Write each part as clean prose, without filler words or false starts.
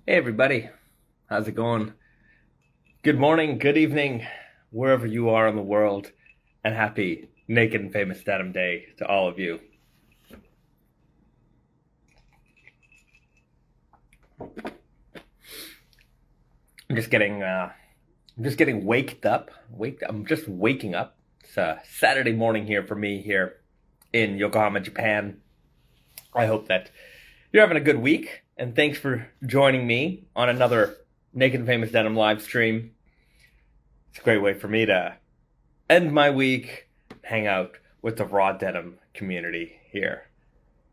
Hey everybody, how's it going? Good morning, good evening, wherever you are in the world, and happy Naked and Famous Denim Day to all of you. I'm just getting, waked up. I'm just waking up. It's a Saturday morning here for me here in Yokohama, Japan. I hope that you're having a good week, and thanks for joining me on another Naked and Famous Denim live stream. It's a great way for me to end my week, hang out with the raw denim community here.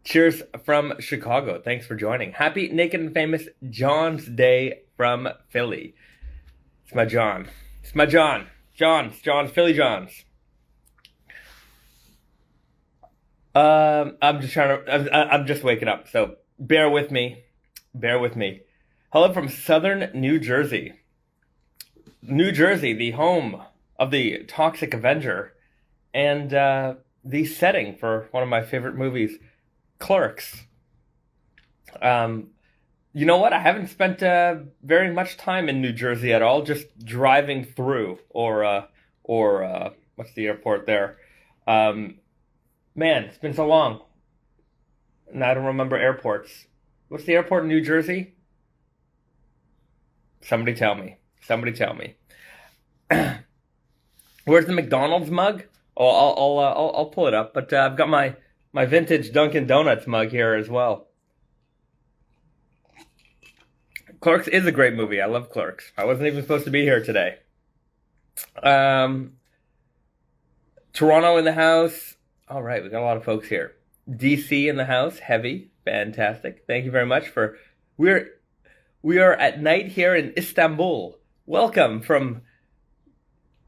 Cheers from Chicago. Thanks for joining. Happy Naked and Famous John's Day from Philly. It's my John. It's my John. John's, Philly John's. I'm just waking up, so bear with me. Hello from Southern New Jersey. New Jersey, the home of the toxic Avenger, and the setting for one of my favorite movies, Clerks. You know what? I haven't spent very much time in New Jersey at all, just driving through, or what's the airport there? Man, it's been so long, and I don't remember airports. What's the airport in New Jersey? Somebody tell me. Where's the McDonald's mug? Oh, I'll pull it up. But I've got my vintage Dunkin' Donuts mug here as well. Clerks is a great movie. I love Clerks. I wasn't even supposed to be here today. Toronto in the house. All right, we got a lot of folks here. DC in the house. Heavy, fantastic. Thank you very much for. We are at night here in Istanbul. Welcome from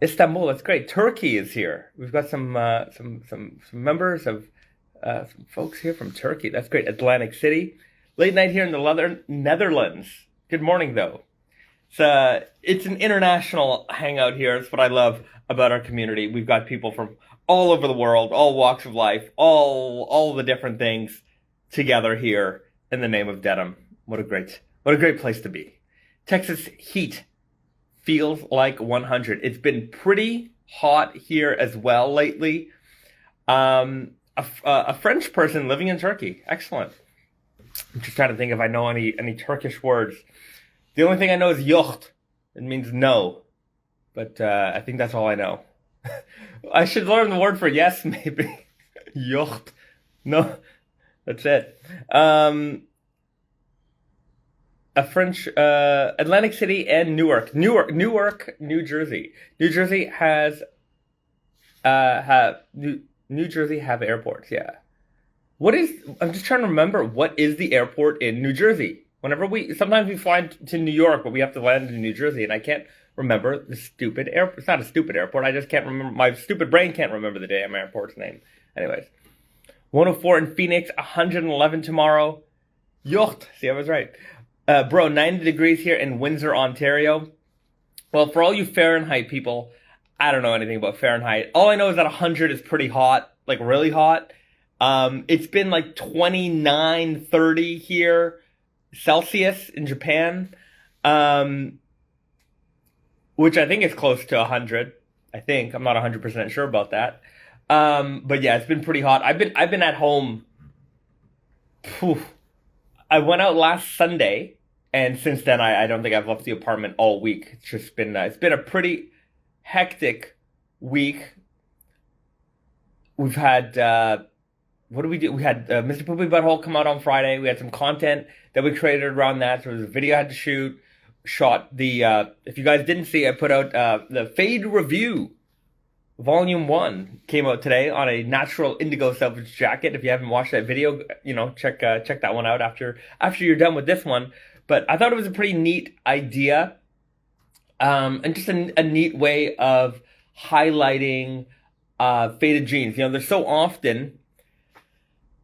Istanbul. That's great. Turkey is here. We've got some members of some folks here from Turkey. That's great. Atlantic City. Late night here in the Netherlands. Good morning, though. It's an international hangout here. That's what I love about our community. We've got people from all over the world, all walks of life, all the different things together here in the name of denim. What a great place to be. Texas heat feels like 100. It's been pretty hot here as well lately. A French person living in Turkey. Excellent. I'm just trying to think if I know any Turkish words. The only thing I know is yocht. It means no. But I think that's all I know. I should learn the word for yes, maybe. Yocht. No, that's it. A French, Atlantic City and Newark, New Jersey. New Jersey has, New Jersey have airports, yeah. I'm just trying to remember, what is the airport in New Jersey? Sometimes we fly to New York, but we have to land in New Jersey, and I can't remember the stupid airport. It's not a stupid airport, I just can't remember, my stupid brain can't remember the damn airport's name. Anyways, 104 in Phoenix, 111 tomorrow. Yocht, see, I was right. 90 degrees here in Windsor, Ontario. Well, for all you Fahrenheit people, I don't know anything about Fahrenheit. All I know is that 100 is pretty hot, like really hot. It's been like 29, 30 here, Celsius in Japan, which I think is close to 100. I think. I'm not 100% sure about that. But yeah, it's been pretty hot. I've been at home. I went out last Sunday, and since then I don't think I've left the apartment all week. It's just been it's been a pretty hectic week. We've had what do we do? We had Mr. Poopy Butthole come out on Friday. We had some content that we created around that. So there was a video I had to shoot. Shot the if you guys didn't see, I put out the Fade Review. Volume 1 came out today on a natural indigo Selvedge jacket. If you haven't watched that video, check that one out after you're done with this one. But I thought it was a pretty neat idea, and just a neat way of highlighting faded jeans. There's so often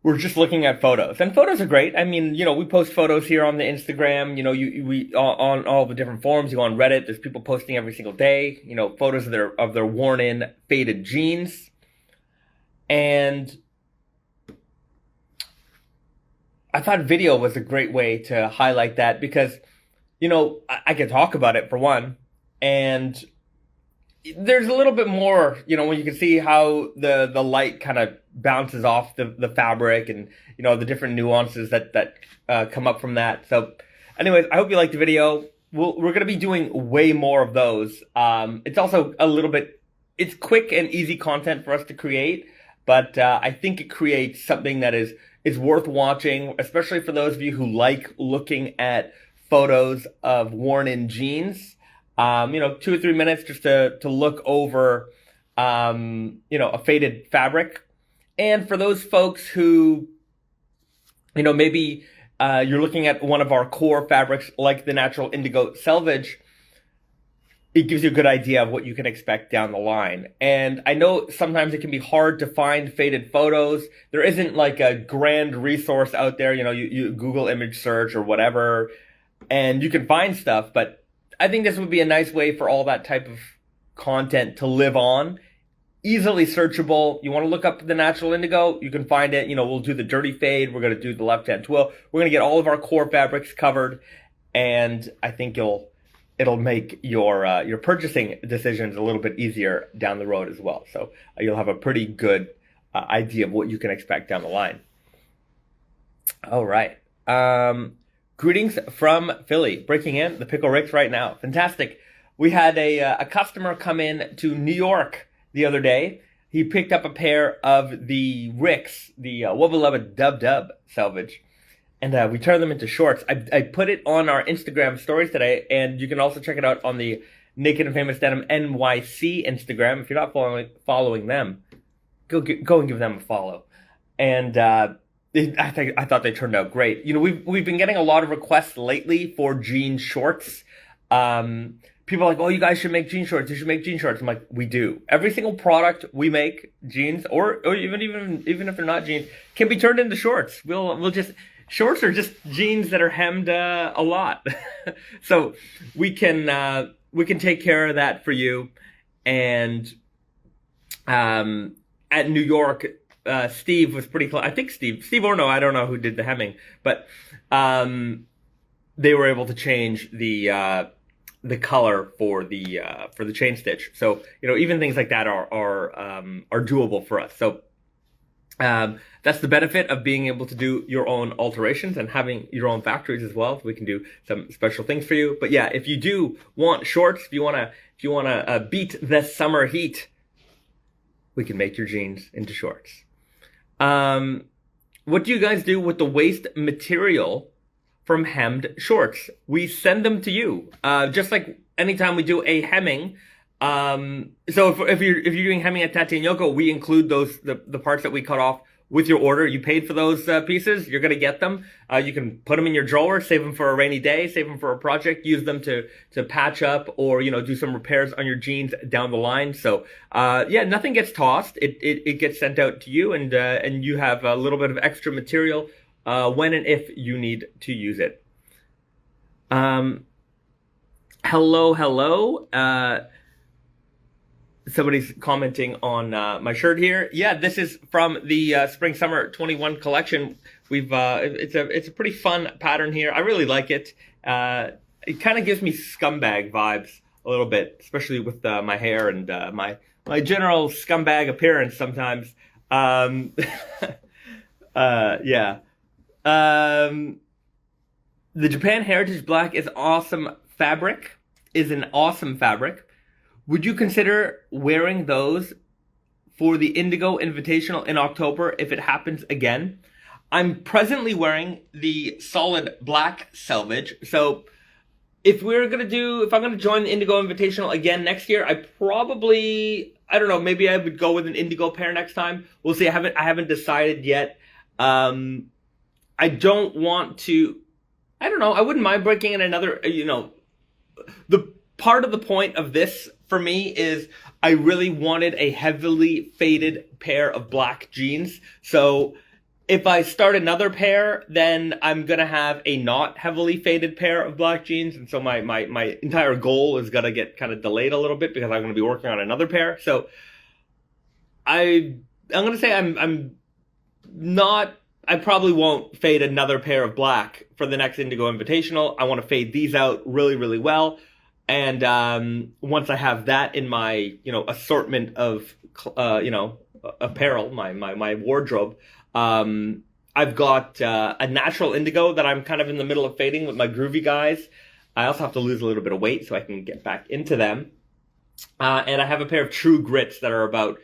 we're just looking at photos, and photos are great. I mean, we post photos here on the Instagram. We on all the different forums. You go on Reddit. There's people posting every single day. Photos of their worn-in faded jeans, and I thought video was a great way to highlight that, because I can talk about it for one, and there's a little bit more, when you can see how the light kind of bounces off the fabric, and the different nuances that come up from that. So, anyways, I hope you liked the video. We're gonna be doing way more of those. It's also it's quick and easy content for us to create, but I think it creates something that is worth watching, especially for those of you who like looking at photos of worn-in jeans. 2 or 3 minutes just to look over, a faded fabric. And for those folks who, maybe you're looking at one of our core fabrics like the natural indigo Selvedge, it gives you a good idea of what you can expect down the line. And I know sometimes it can be hard to find faded photos. There isn't like a grand resource out there, you Google image search or whatever, and you can find stuff, but I think this would be a nice way for all that type of content to live on. Easily searchable. You want to look up the natural indigo, you can find it. We'll do the dirty fade. We're going to do the left-hand twill. We're going to get all of our core fabrics covered, and I think it'll make your purchasing decisions a little bit easier down the road as well. So you'll have a pretty good idea of what you can expect down the line. All right. Greetings from Philly, breaking in the Pickle Ricks right now. Fantastic. We had a customer come in to New York the other day. He picked up a pair of the Ricks, the Wubba Lubba Dub Dub Selvedge, and we turned them into shorts. I put it on our Instagram stories today, and you can also check it out on the Naked and Famous Denim NYC Instagram. If you're not following them, go and give them a follow. And I thought they turned out great. We've been getting a lot of requests lately for jean shorts. People are like, oh, you guys should make jean shorts. You should make jean shorts. I'm like, we do. Every single product we make, jeans, or even if they're not jeans, can be turned into shorts. Shorts are just jeans that are hemmed a lot. So we can take care of that for you. And at New York, Steve was pretty close. I think Steve or no, I don't know who did the hemming, but they were able to change the color for the chain stitch. So even things like that are doable for us. So that's the benefit of being able to do your own alterations and having your own factories as well. So we can do some special things for you. But yeah, if you do want shorts, if you wanna beat the summer heat, we can make your jeans into shorts. What do you guys do with the waste material from hemmed shorts? We send them to you. Just like anytime we do a hemming. So if you're doing hemming at Tati and Yoko, we include the parts that we cut off with your order. You paid for those pieces. You're going to get them. You can put them in your drawer, save them for a rainy day, save them for a project, use them to patch up or, do some repairs on your jeans down the line. So, yeah, nothing gets tossed. It gets sent out to you, and you have a little bit of extra material, when and if you need to use it. Hello. Somebody's commenting on my shirt here. Yeah, this is from the Spring Summer 21 collection. It's a pretty fun pattern here. I really like it. It kind of gives me scumbag vibes a little bit, especially with my hair and my general scumbag appearance sometimes. Yeah. The Japan Heritage Black is an awesome fabric. Would you consider wearing those for the Indigo Invitational in October if it happens again? I'm presently wearing the solid black Selvedge. So if I'm going to join the Indigo Invitational again next year, I don't know, maybe I would go with an indigo pair next time. We'll see. I haven't decided yet. I don't want to, I don't know, I wouldn't mind breaking in another, the part of the point of this for me is I really wanted a heavily faded pair of black jeans. So if I start another pair, then I'm going to have a not heavily faded pair of black jeans. And so my entire goal is going to get kind of delayed a little bit because I'm going to be working on another pair. So I'm going to say I'm not I probably won't fade another pair of black for the next Indigo Invitational. I want to fade these out really, really well. And once I have that in my, assortment of, apparel, my wardrobe, I've got a natural indigo that I'm kind of in the middle of fading with my groovy guys. I also have to lose a little bit of weight so I can get back into them. And I have a pair of true grits that are about,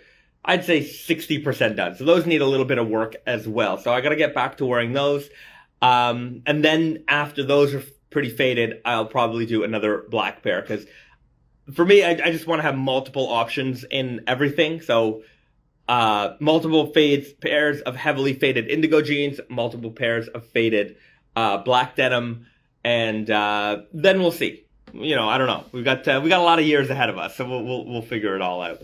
I'd say 60% done. So those need a little bit of work as well. So I got to get back to wearing those. And then after those are pretty faded, I'll probably do another black pair. Because for me, I just want to have multiple options in everything. So multiple pairs of heavily faded indigo jeans, multiple pairs of faded black denim, and then we'll see. I don't know. We got a lot of years ahead of us, so we'll figure it all out.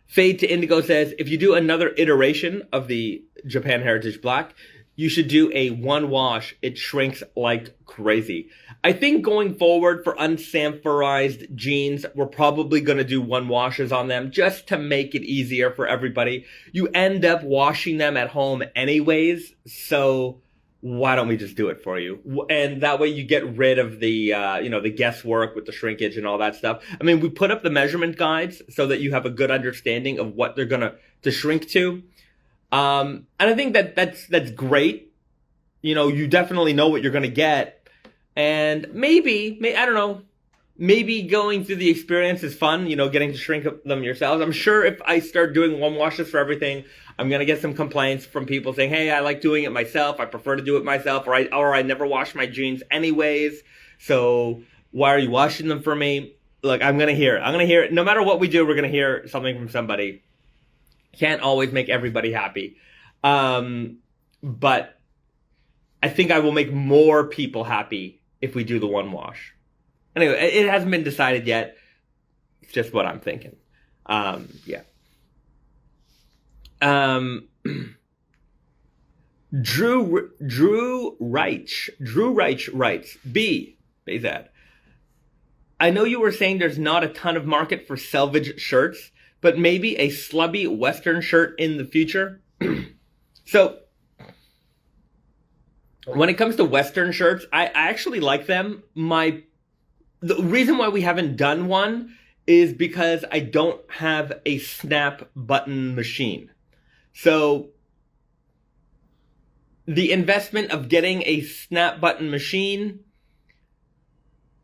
Fade to Indigo says, if you do another iteration of the Japan Heritage Black, you should do a one wash. It shrinks like crazy. I think going forward for Unsanforized jeans, we're probably going to do one washes on them just to make it easier for everybody. You end up washing them at home anyways, so why don't we just do it for you? And that way you get rid of the, the guesswork with the shrinkage and all that stuff. I mean, we put up the measurement guides so that you have a good understanding of what they're going to shrink to. And I think that's great. You definitely know what you're going to get. And maybe, I don't know, maybe going through the experience is fun, getting to shrink them yourselves. I'm sure if I start doing one washes for everything, I'm going to get some complaints from people saying, hey, I like doing it myself. I prefer to do it myself, or I never wash my jeans anyways. So why are you washing them for me? Look, I'm going to hear it. No matter what we do, we're going to hear something from somebody. Can't always make everybody happy. But I think I will make more people happy if we do the one wash. Anyway, it hasn't been decided yet. It's just what I'm thinking. Yeah. Drew Reich writes, Bezad, I know you were saying there's not a ton of market for Selvedge shirts, but maybe a slubby Western shirt in the future. So, when it comes to Western shirts, I actually like them. The reason why we haven't done one is because I don't have a snap button machine. So, the investment of getting a snap button machine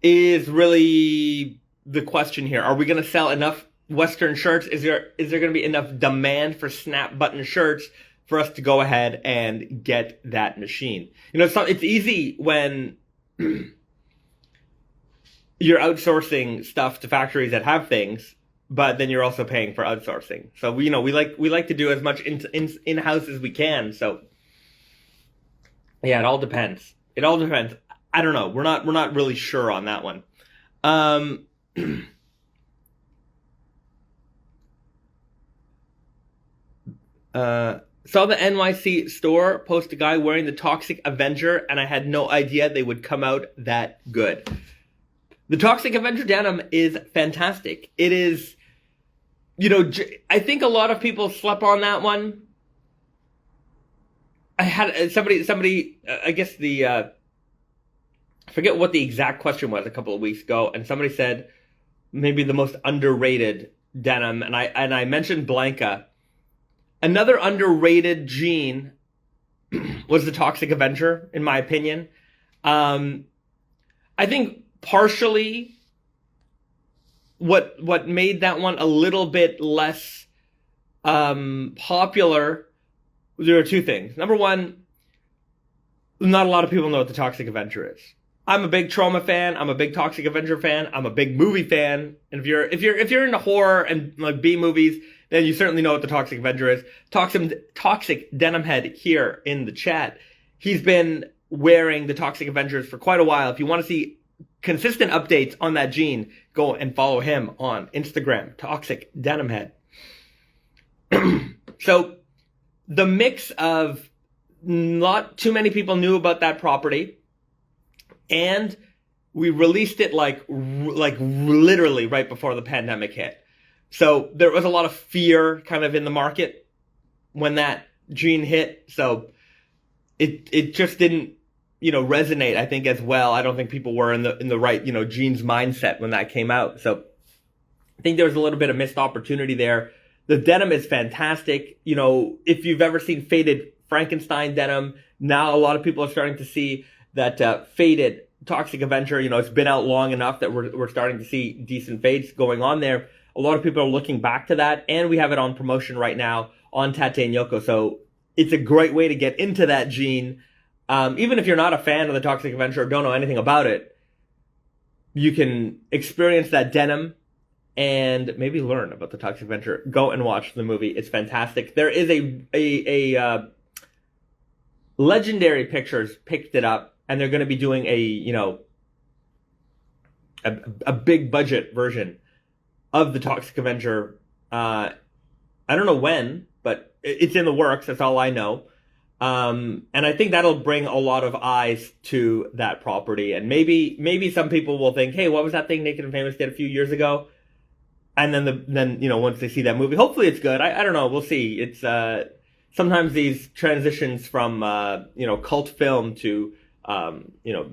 is really the question here. Are we going to sell enough Western shirts? Is there going to be enough demand for snap button shirts for us to go ahead and get that machine? It's easy when you're outsourcing stuff to factories that have things, but then you're also paying for outsourcing. So we like to do as much in-house as we can. So yeah, it all depends. I don't know. We're not really sure on that one. Saw the NYC store post a guy wearing the Toxic Avenger, and I had no idea they would come out that good. The Toxic Avenger denim is fantastic. It is, I think a lot of people slept on that one. I had somebody, I guess I forget what the exact question was a couple of weeks ago, and somebody said maybe the most underrated denim, and I mentioned Blanca. Another underrated jean was the Toxic Avenger, in my opinion. I think partially what made that one a little bit less popular, there are two things. Number one, not a lot of people know what the Toxic Avenger is. I'm a big Trauma fan. I'm a big Toxic Avenger fan. I'm a big movie fan. And if you're into horror and like B movies, then you certainly know what the Toxic Avenger is. Toxic Denim Head here in the chat. He's been wearing the Toxic Avengers for quite a while. If you want to see consistent updates on that jean, go and follow him on Instagram, Toxic Denim Head. So the mix of not too many people knew about that property, and we released it like literally right before the pandemic hit. So there was a lot of fear kind of in the market when that jean hit. So it just didn't, resonate, I think, as well. I don't think people were in the right, jeans mindset when that came out. So I think there was a little bit of missed opportunity there. The denim is fantastic. If you've ever seen faded Frankenstein denim, now a lot of people are starting to see that faded Toxic Avenger. It's been out long enough that we're starting to see decent fades going on there. A lot of people are looking back to that, and we have it on promotion right now on Tate and Yoko. So it's a great way to get into that jean. Even if you're not a fan of the Toxic Avenger or don't know anything about it, you can experience that denim and maybe learn about the Toxic Avenger. Go and watch the movie. It's fantastic. There is a Legendary Pictures picked it up, and they're going to be doing a big budget version of the Toxic Avenger. I don't know when, but it's in the works. That's all I know. And I think that'll bring a lot of eyes to that property. And maybe some people will think, hey, what was that thing Naked and Famous did a few years ago? And then once they see that movie, hopefully it's good. I don't know. We'll see. It's, sometimes these transitions from, cult film to,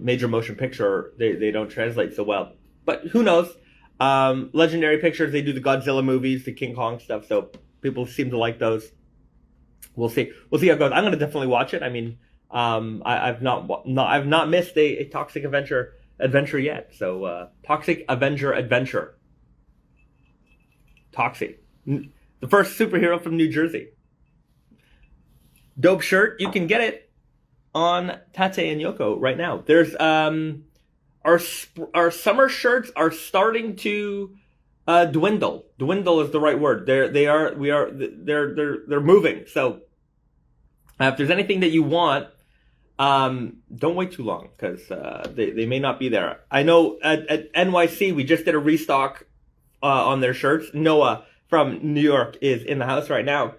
major motion picture, they don't translate so well, but who knows? Legendary Pictures, they do the Godzilla movies, the King Kong stuff. So people seem to like those. We'll see how it goes. I'm going to definitely watch it. I mean, I've not missed a Toxic Avenger adventure yet. So, Toxic Avenger adventure. Toxie. The first superhero from New Jersey. Dope shirt. You can get it on Tate and Yoko right now. There's, our summer shirts are starting to, dwindle. Dwindle is the right word. They're moving. So, if there's anything that you want, don't wait too long, because, they may not be there. I know at NYC, we just did a restock, on their shirts. Noah from New York is in the house right now.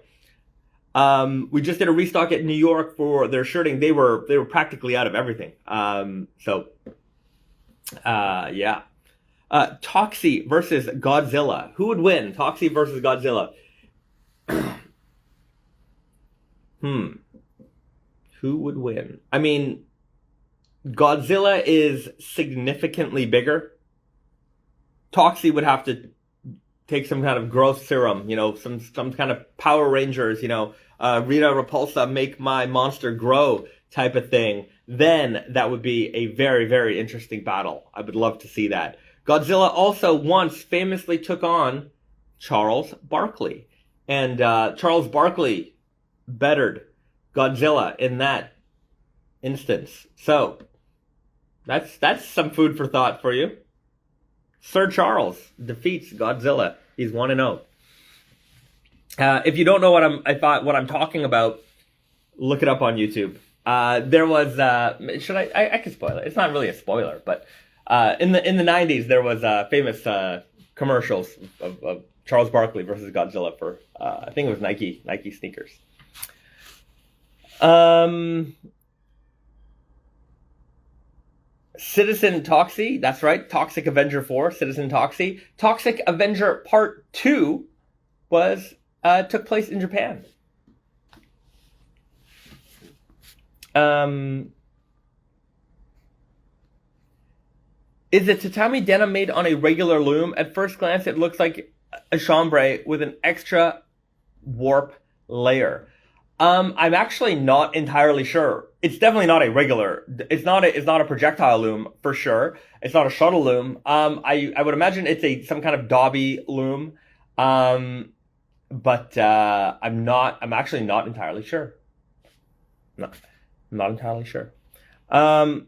We just did a restock at New York for their shirting. They were practically out of everything. Yeah. Toxie versus Godzilla. Who would win? Toxie versus Godzilla. Who would win? I mean, Godzilla is significantly bigger. Toxie would have to take some kind of growth serum, some kind of Power Rangers, Rita Repulsa, make my monster grow type of thing. Then that would be a very, very interesting battle. I would love to see that. Godzilla also once famously took on Charles Barkley. And Charles Barkley bettered Godzilla in that instance. So that's some food for thought for you. Sir Charles defeats Godzilla. He's 1-0. If you don't know what I'm talking about, look it up on YouTube. There was I can spoil it. It's not really a spoiler, but in the 90s there was famous commercials of Charles Barkley versus Godzilla for I think it was Nike sneakers. Citizen Toxie, that's right, Toxic Avenger 4, Citizen Toxie. Toxic Avenger Part 2 was took place in Japan. Is the tatami denim made on a regular loom? At first glance, it looks like a chambray with an extra warp layer. I'm actually not entirely sure. It's definitely not a regular. It's not a projectile loom for sure. It's not a shuttle loom. I would imagine it's some kind of Dobby loom. But I'm actually not entirely sure. No, I'm not entirely sure. I'm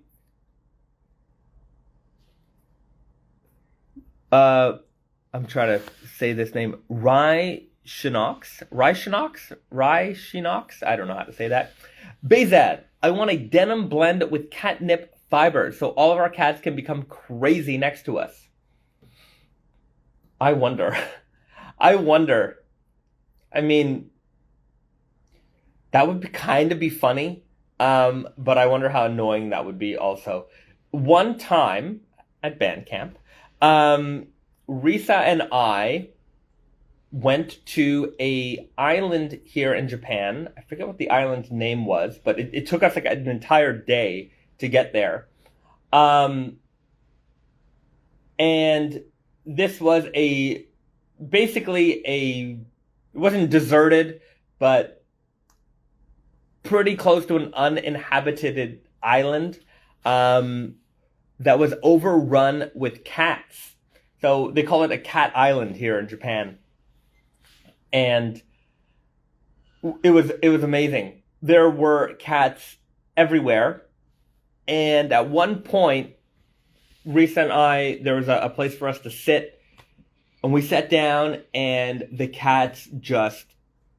trying to say this name. Shinox? I don't know how to say that. Bezad, I want a denim blend with catnip fiber so all of our cats can become crazy next to us. I wonder. I mean, that would kind of be funny, but I wonder how annoying that would be also. One time at band camp, Risa and I went to a island here in Japan. I forget what the island's name was, but it took us like an entire day to get there. And this was basically it wasn't deserted, but pretty close to an uninhabited island, that was overrun with cats. So they call it a cat island here in Japan. And it was amazing. There were cats everywhere. And at one point, Risa and I, there was a place for us to sit, and we sat down, and the cats just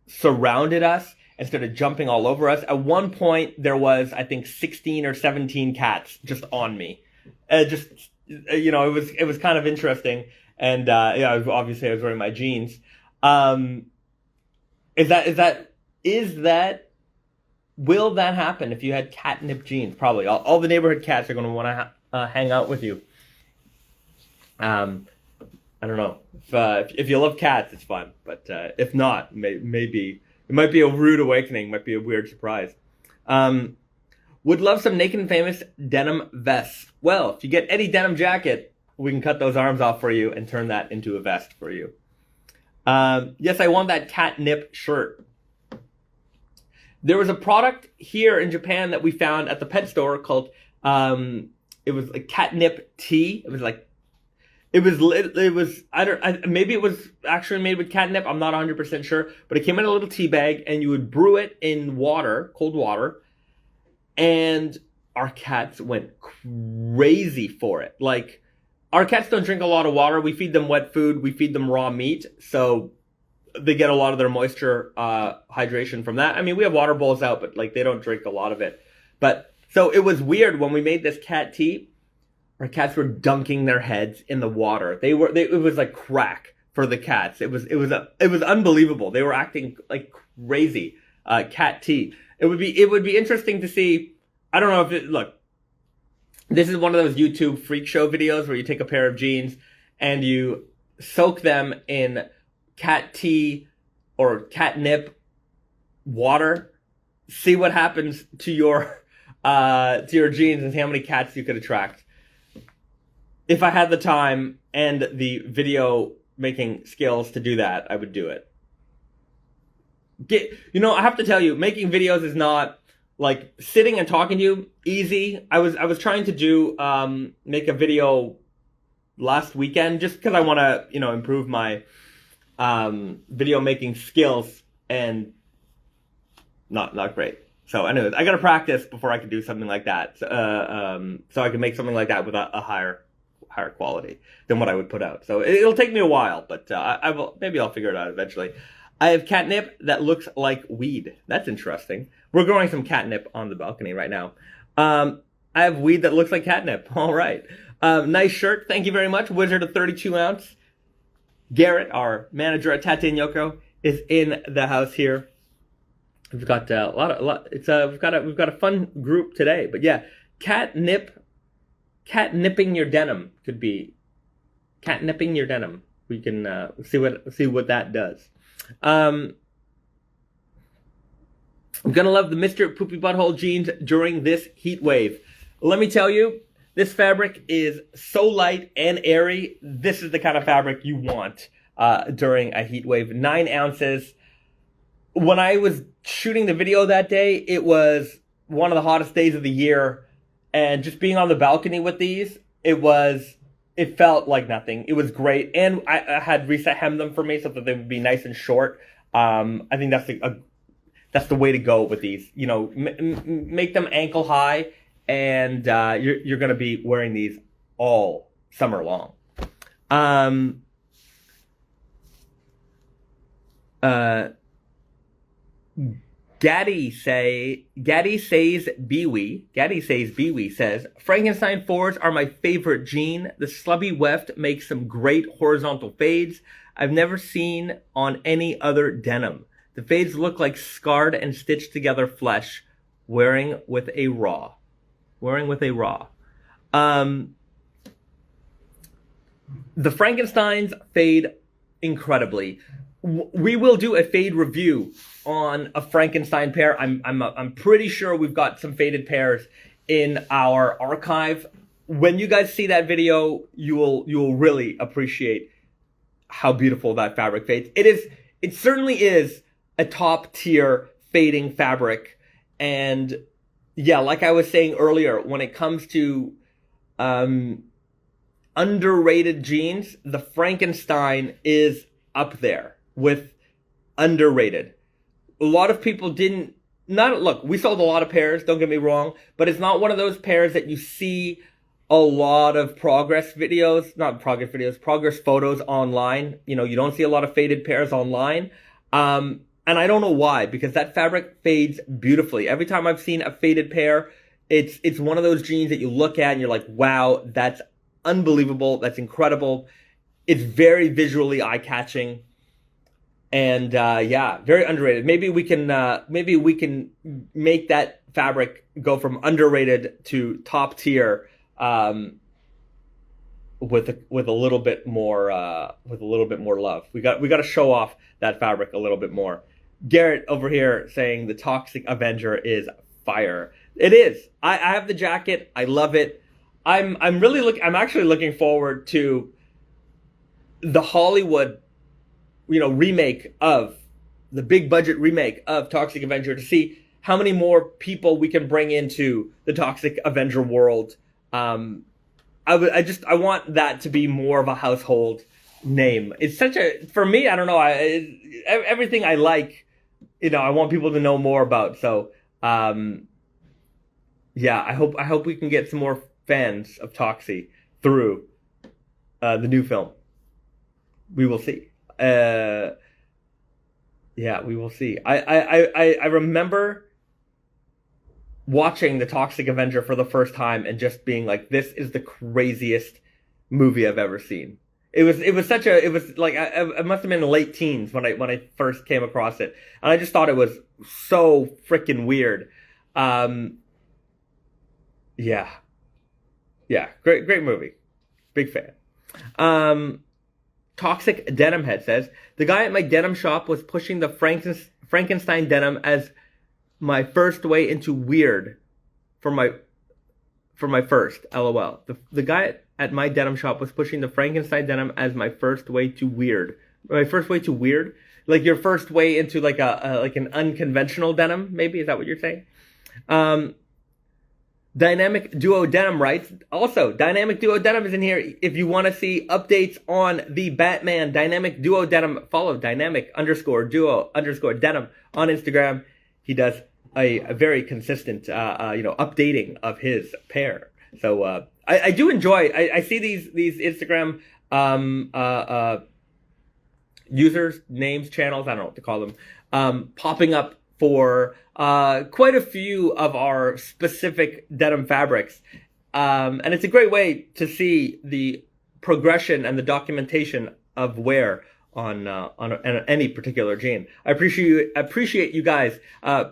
surrounded us and started jumping all over us. At one point, there was, I think, 16 or 17 cats just on me. It was kind of interesting. And, obviously I was wearing my jeans. Will that happen if you had catnip jeans? Probably. All the neighborhood cats are going to want to hang out with you. I don't know. If you love cats, it's fun. But if not, maybe it might be a rude awakening. Might be a weird surprise. Would love some Naked and Famous denim vests. Well, if you get any denim jacket, we can cut those arms off for you and turn that into a vest for you. Yes, I want that catnip shirt. There was a product here in Japan that we found at the pet store called, it was like catnip tea. Maybe it was actually made with catnip. I'm not 100% sure, but it came in a little tea bag, and you would brew it in water, cold water, and our cats went crazy for it. Like, our cats don't drink a lot of water. We feed them wet food. We feed them raw meat. So they get a lot of their moisture, hydration from that. I mean, we have water bowls out, but like, they don't drink a lot of it. But so it was weird when we made this cat tea. Our cats were dunking their heads in the water. It was like crack for the cats. It was unbelievable. They were acting like crazy. Cat tea. It would be interesting to see. I don't know look, this is one of those YouTube freak show videos where you take a pair of jeans and you soak them in cat tea or catnip water. See what happens to your jeans and see how many cats you could attract. If I had the time and the video making skills to do that, I would do it. I have to tell you, making videos is not like sitting and talking to you easy. I was trying to make a video last weekend just because I want to, improve my video making skills, and not great. So anyways, I got to practice before I can do something like that. So I can make something like that with a higher quality than what I would put out. So it'll take me a while, but maybe I'll figure it out eventually. I have catnip that looks like weed. That's interesting. We're growing some catnip on the balcony right now. I have weed that looks like catnip. All right. Nice shirt. Thank you very much. Wizard of 32 ounce. Garrett, our manager at Tate & Yoko, is in the house here. We've got a lot. We've got a fun group today. But yeah, catnipping your denim could be catnipping your denim. We can see what that does. I'm gonna love the Mr. Poopy Butthole jeans during this heat wave. Let me tell you, this fabric is so light and airy. This is the kind of fabric you want during a heat wave. 9 ounces. When I was shooting the video that day, it was one of the hottest days of the year, and just being on the balcony with these, it felt like nothing. It was great. And I had Risa hem them for me so that they would be nice and short. I think that's the way to go with these. Make them ankle high, and you're going to be wearing these all summer long. Gaddy says Biwi says, Frankenstein 4s are my favorite jean. The slubby weft makes some great horizontal fades I've never seen on any other denim. The fades look like scarred and stitched together flesh, wearing with a raw. The Frankensteins fade incredibly. we will do a fade review on a Frankenstein pair. I'm pretty sure we've got some faded pairs in our archive. When you guys see that video, you will really appreciate how beautiful that fabric fades. It certainly is a top tier fading fabric. And yeah, like I was saying earlier, when it comes to underrated jeans, the Frankenstein is up there with underrated. A lot of people look, we sold a lot of pairs, don't get me wrong, but it's not one of those pairs that you see a lot of progress photos online. You know, you don't see a lot of faded pairs online. And I don't know why, because that fabric fades beautifully. Every time I've seen a faded pair, it's one of those jeans that you look at and you're like, wow, that's unbelievable. That's incredible. It's very visually eye-catching. And yeah, very underrated. Maybe we can make that fabric go from underrated to top tier with a little bit more love. We got to show off that fabric a little bit more. Garrett over here saying the Toxic Avenger is fire. It is. I have the jacket. I love it. I'm actually looking forward to the Hollywood, remake of the big budget remake of Toxic Avenger, to see how many more people we can bring into the Toxic Avenger world. I want that to be more of a household name. It's for me, I don't know, everything I like, I want people to know more about. So, yeah, I hope we can get some more fans of Toxie through the new film. We will see. Yeah, we will see. I remember watching the Toxic Avenger for the first time and just being like, this is the craziest movie I've ever seen. It was like, I must have been in the late teens when I first came across it. And I just thought it was so freaking weird. Yeah. Yeah. Great movie. Big fan. Toxic Denim Head says, the guy at my denim shop was pushing the Frankenstein denim as my first way into weird for my first, LOL. The guy at my denim shop was pushing the Frankenstein denim as my first way to weird. My first way to weird? Like your first way into like an unconventional denim, maybe? Is that what you're saying? Dynamic Duo Denim writes, also, Dynamic Duo Denim is in here. If you want to see updates on the Batman Dynamic Duo Denim, follow Dynamic_Duo_Denim on Instagram. He does a very consistent, updating of his pair. So, I do enjoy, I see these Instagram, users, names, channels, I don't know what to call them, popping up for quite a few of our specific denim fabrics. And it's a great way to see the progression and the documentation of wear on any particular jean. I appreciate you guys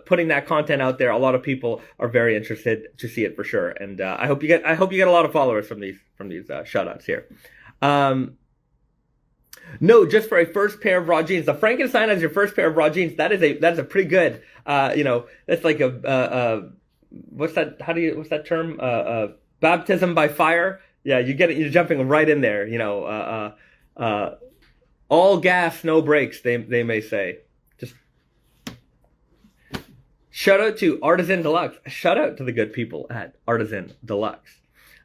putting that content out there. A lot of people are very interested to see it for sure. And I hope you get a lot of followers from these shout outs here. No, just for a first pair of raw jeans. The Frankenstein as your first pair of raw jeans, that is a pretty good, that's like what's that term? Baptism by fire. Yeah, you get it. You're jumping right in there, all gas, no brakes, they may say. Just shout out to Artisan Deluxe. Shout out to the good people at Artisan Deluxe.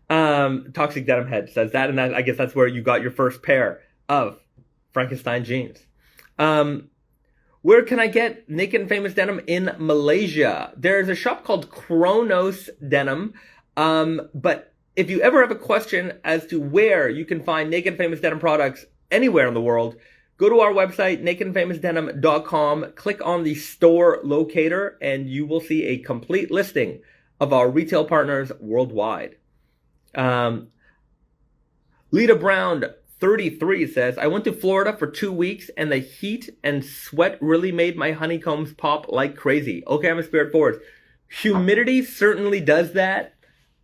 Toxic Denim Head says that, and I guess that's where you got your first pair of Frankenstein jeans. Where can I get Naked and Famous denim in Malaysia? There's a shop called Kronos Denim. But if you ever have a question as to where you can find Naked and Famous denim products anywhere in the world, go to our website, nakedandfamousdenim.com, click on the store locator, and you will see a complete listing of our retail partners worldwide. Lita Brown 33 says, I went to Florida for 2 weeks and the heat and sweat really made my honeycombs pop like crazy. Okay, I'm a spirit forward. Humidity certainly does that.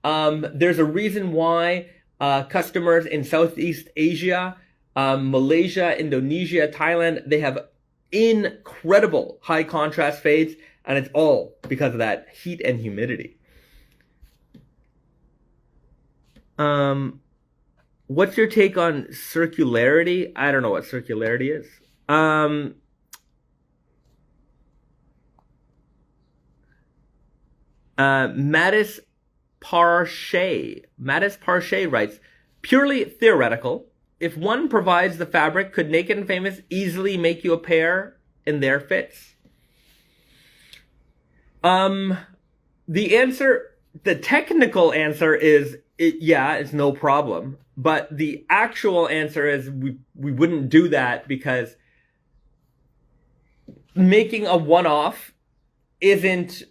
There's a reason why customers in Southeast Asia Malaysia, Indonesia, Thailand, they have incredible high contrast fades, and it's all because of that heat and humidity. What's your take on circularity? I don't know what circularity is. Mattis Parche writes, purely theoretical. If one provides the fabric, could Naked and Famous easily make you a pair in their fits? The technical answer is, it's no problem. But the actual answer is we wouldn't do that because making a one-off it's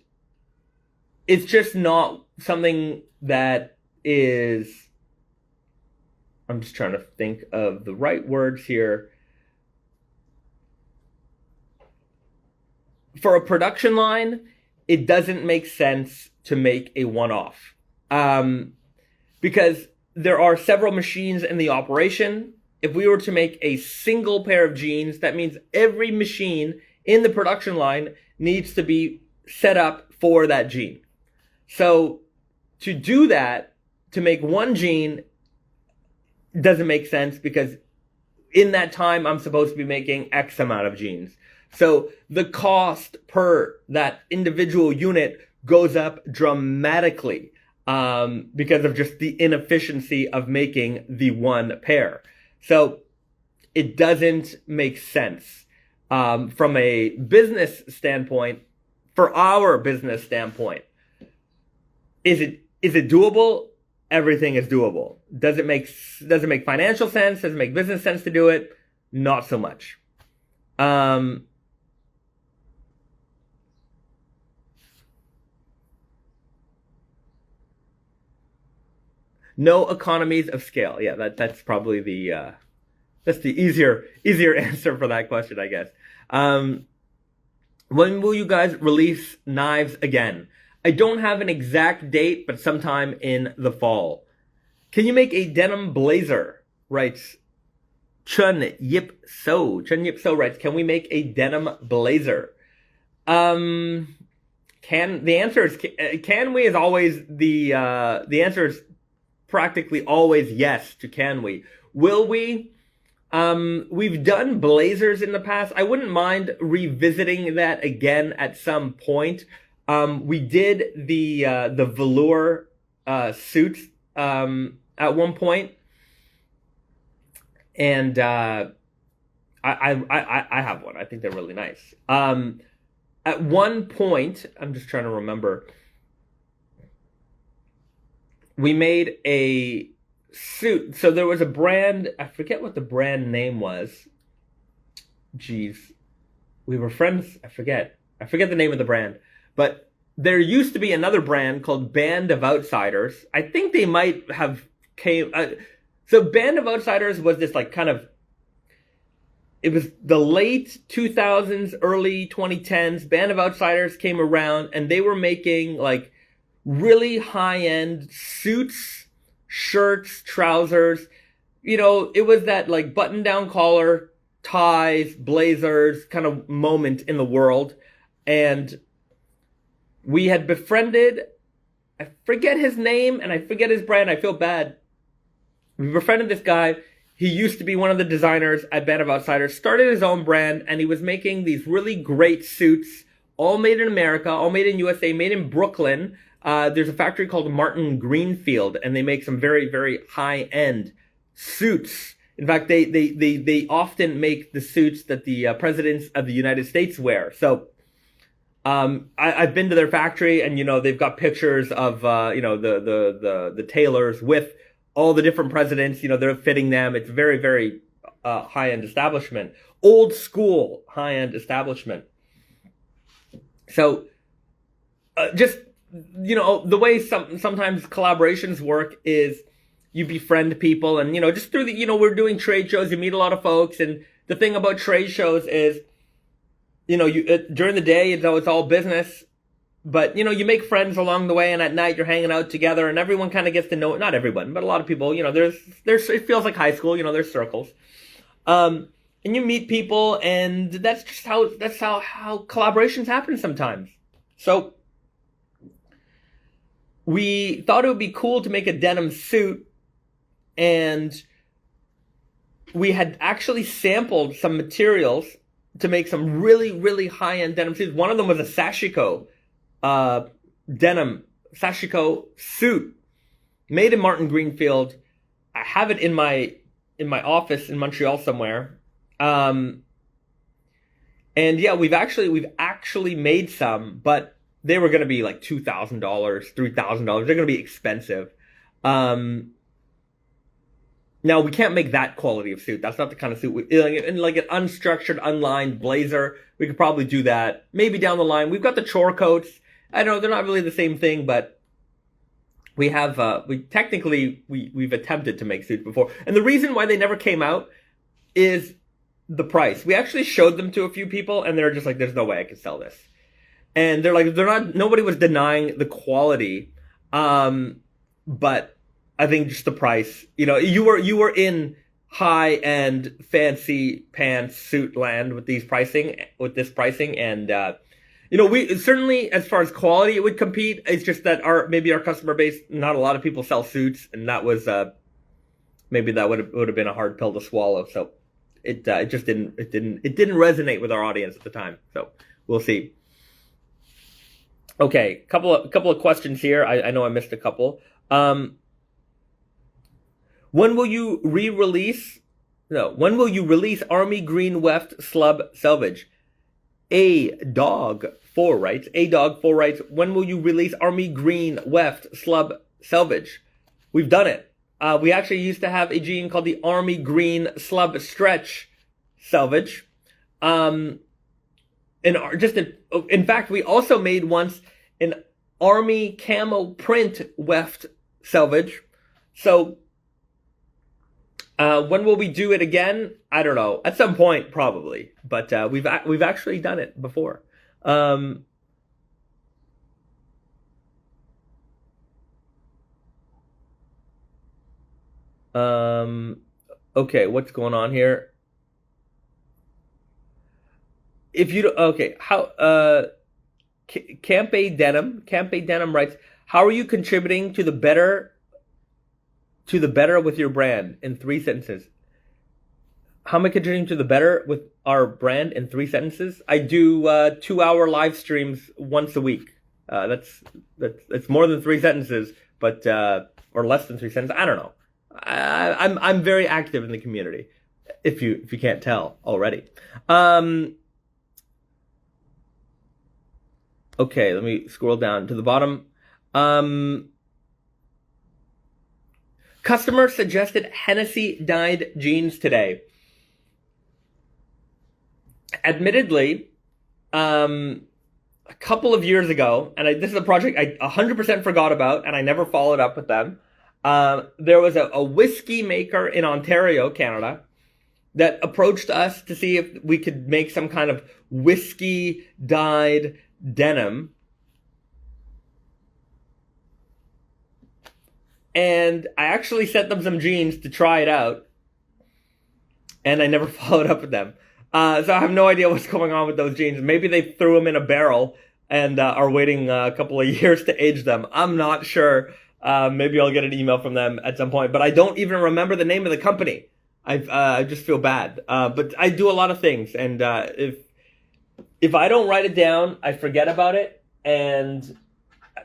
just not something that is, I'm just trying to think of the right words here. For a production line, it doesn't make sense to make a one-off. Because there are several machines in the operation. If we were to make a single pair of jeans, that means every machine in the production line needs to be set up for that jean. So to do that, to make one jean, doesn't make sense because in that time, I'm supposed to be making X amount of jeans. So the cost per that individual unit goes up dramatically because of just the inefficiency of making the one pair. So it doesn't make sense from a business standpoint. For our business standpoint, is it doable? Everything is doable. Does it make financial sense? Does it make business sense to do it? Not so much. No economies of scale. Yeah, that's probably the easier answer for that question, I guess. When will you guys release knives again? I don't have an exact date, but sometime in the fall. Can you make a denim blazer? Writes Chun Yip So. Chun Yip So writes, can we make a denim blazer? The answer is can we is always the answer is practically always yes to can we. Will we? We've done blazers in the past. I wouldn't mind revisiting that again at some point. We did the velour suits at one point, and I have one. I think they're really nice. At one point, I'm just trying to remember, we made a suit. So there was a brand, I forget what the brand name was. Jeez. We were friends. I forget the name of the brand. But there used to be another brand called Band of Outsiders. I think they might have so Band of Outsiders was this like kind of, it was the late 2000s, early 2010s. Band of Outsiders came around and they were making like really high-end suits, shirts, trousers. You know, it was that like button-down collar, ties, blazers kind of moment in the world. And we had befriended, I forget his name and I forget his brand. I feel bad. We befriended this guy. He used to be one of the designers at Band of Outsiders, started his own brand, and he was making these really great suits, all made in America, all made in USA, made in Brooklyn. There's a factory called Martin Greenfield, and they make some very, very high-end suits. In fact, they often make the suits that the presidents of the United States wear. So I've been to their factory, and they've got pictures of the tailors with all the different presidents. They're fitting them. It's very, very high-end establishment, old school high-end establishment. So just the way sometimes collaborations work is you befriend people, and just through the we're doing trade shows, you meet a lot of folks, and the thing about trade shows is during the day it's all business, but you make friends along the way, and at night you're hanging out together, and everyone kind of gets to know, not everyone, but a lot of people, there's it feels like high school, there's circles, And you meet people, and that's just how collaborations happen sometimes. So we thought it would be cool to make a denim suit, and we had actually sampled some materials to make some really, really high-end denim suits. One of them was a sashiko denim sashiko suit made in Martin Greenfield. I have it in my office in Montreal somewhere. And yeah, we've actually made some, but they were going to be like $2,000, $3,000. They're going to be expensive. Now we can't make that quality of suit. That's not the kind of suit in like an unstructured, unlined blazer. We could probably do that maybe down the line. We've got the chore coats. I know they're not really the same thing, but we've attempted to make suits before. And the reason why they never came out is the price. We actually showed them to a few people, and they're just like, there's no way I can sell this. And nobody was denying the quality. But I think just the price, you were in high-end fancy pants suit land with this pricing. And, we certainly, as far as quality, it would compete. It's just that maybe our customer base, not a lot of people sell suits. And that was, maybe that would have been a hard pill to swallow. So it just didn't resonate with our audience at the time. So we'll see. Okay. Couple of questions here. I know I missed a couple. When will you release Army Green Weft Slub Selvedge? A Dog 4 writes, when will you release Army Green Weft Slub Selvedge? We've done it. We actually used to have a jean called the Army Green Slub Stretch Selvedge. In fact, we also made once an Army Camo Print Weft Selvedge. So, when will we do it again? I don't know. At some point, probably. But we've actually done it before. Okay, what's going on here? Campe Denim writes, how are you contributing to the better with your brand in 3 sentences? How am I contributing to the better with our brand in 3 sentences? I do 2-hour live streams once a week. That's more than 3 sentences, but or less than 3 sentences. I don't know. I'm very active in the community, if you can't tell already. Okay, let me scroll down to the bottom. Customer suggested Hennessy dyed jeans today. Admittedly, a couple of years ago, and this is a project I 100% forgot about, and I never followed up with them. There was a whiskey maker in Ontario, Canada, that approached us to see if we could make some kind of whiskey dyed denim. And I actually sent them some jeans to try it out, and I never followed up with them. So I have no idea what's going on with those jeans. Maybe they threw them in a barrel and are waiting a couple of years to age them. I'm not sure. Maybe I'll get an email from them at some point, but I don't even remember the name of the company. I just feel bad. But I do a lot of things, and if I don't write it down, I forget about it, and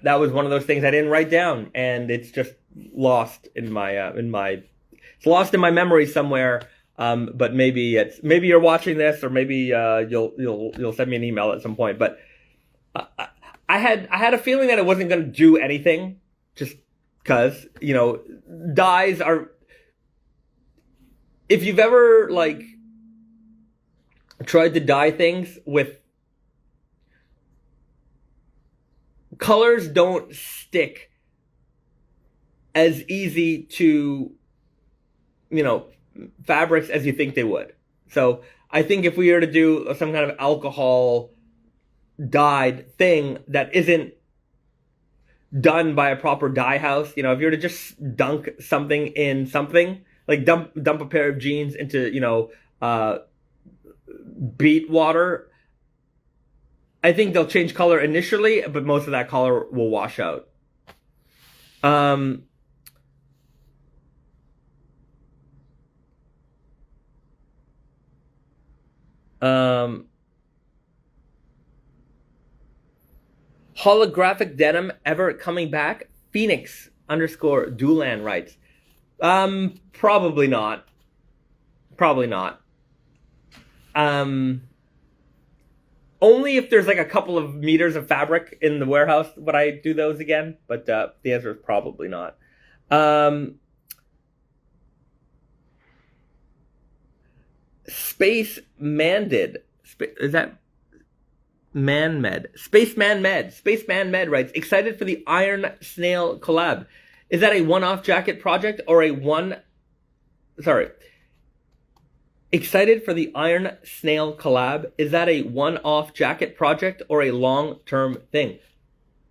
that was one of those things I didn't write down, and it's just lost in my memory somewhere. But maybe you're watching this, or maybe you'll send me an email at some point. But I had a feeling that it wasn't going to do anything, just because dyes are. If you've ever tried to dye things with colors, don't stick as easy to fabrics as you think they would. So I think if we were to do some kind of alcohol dyed thing that isn't done by a proper dye house, if you were to just dunk something in something, like dump a pair of jeans into uh, beet water. I think they'll change color initially, but most of that color will wash out. Holographic denim ever coming back? Phoenix _ Doolan writes. Probably not. Probably not. Only if there's like a couple of meters of fabric in the warehouse would I do those again, but the answer is probably not. Space Manded. Is that Man-Med? Spaceman Med writes, excited for the Iron Snail collab. Is that a one-off jacket project or excited for the Iron Snail collab. Is that a one-off jacket project or a long-term thing?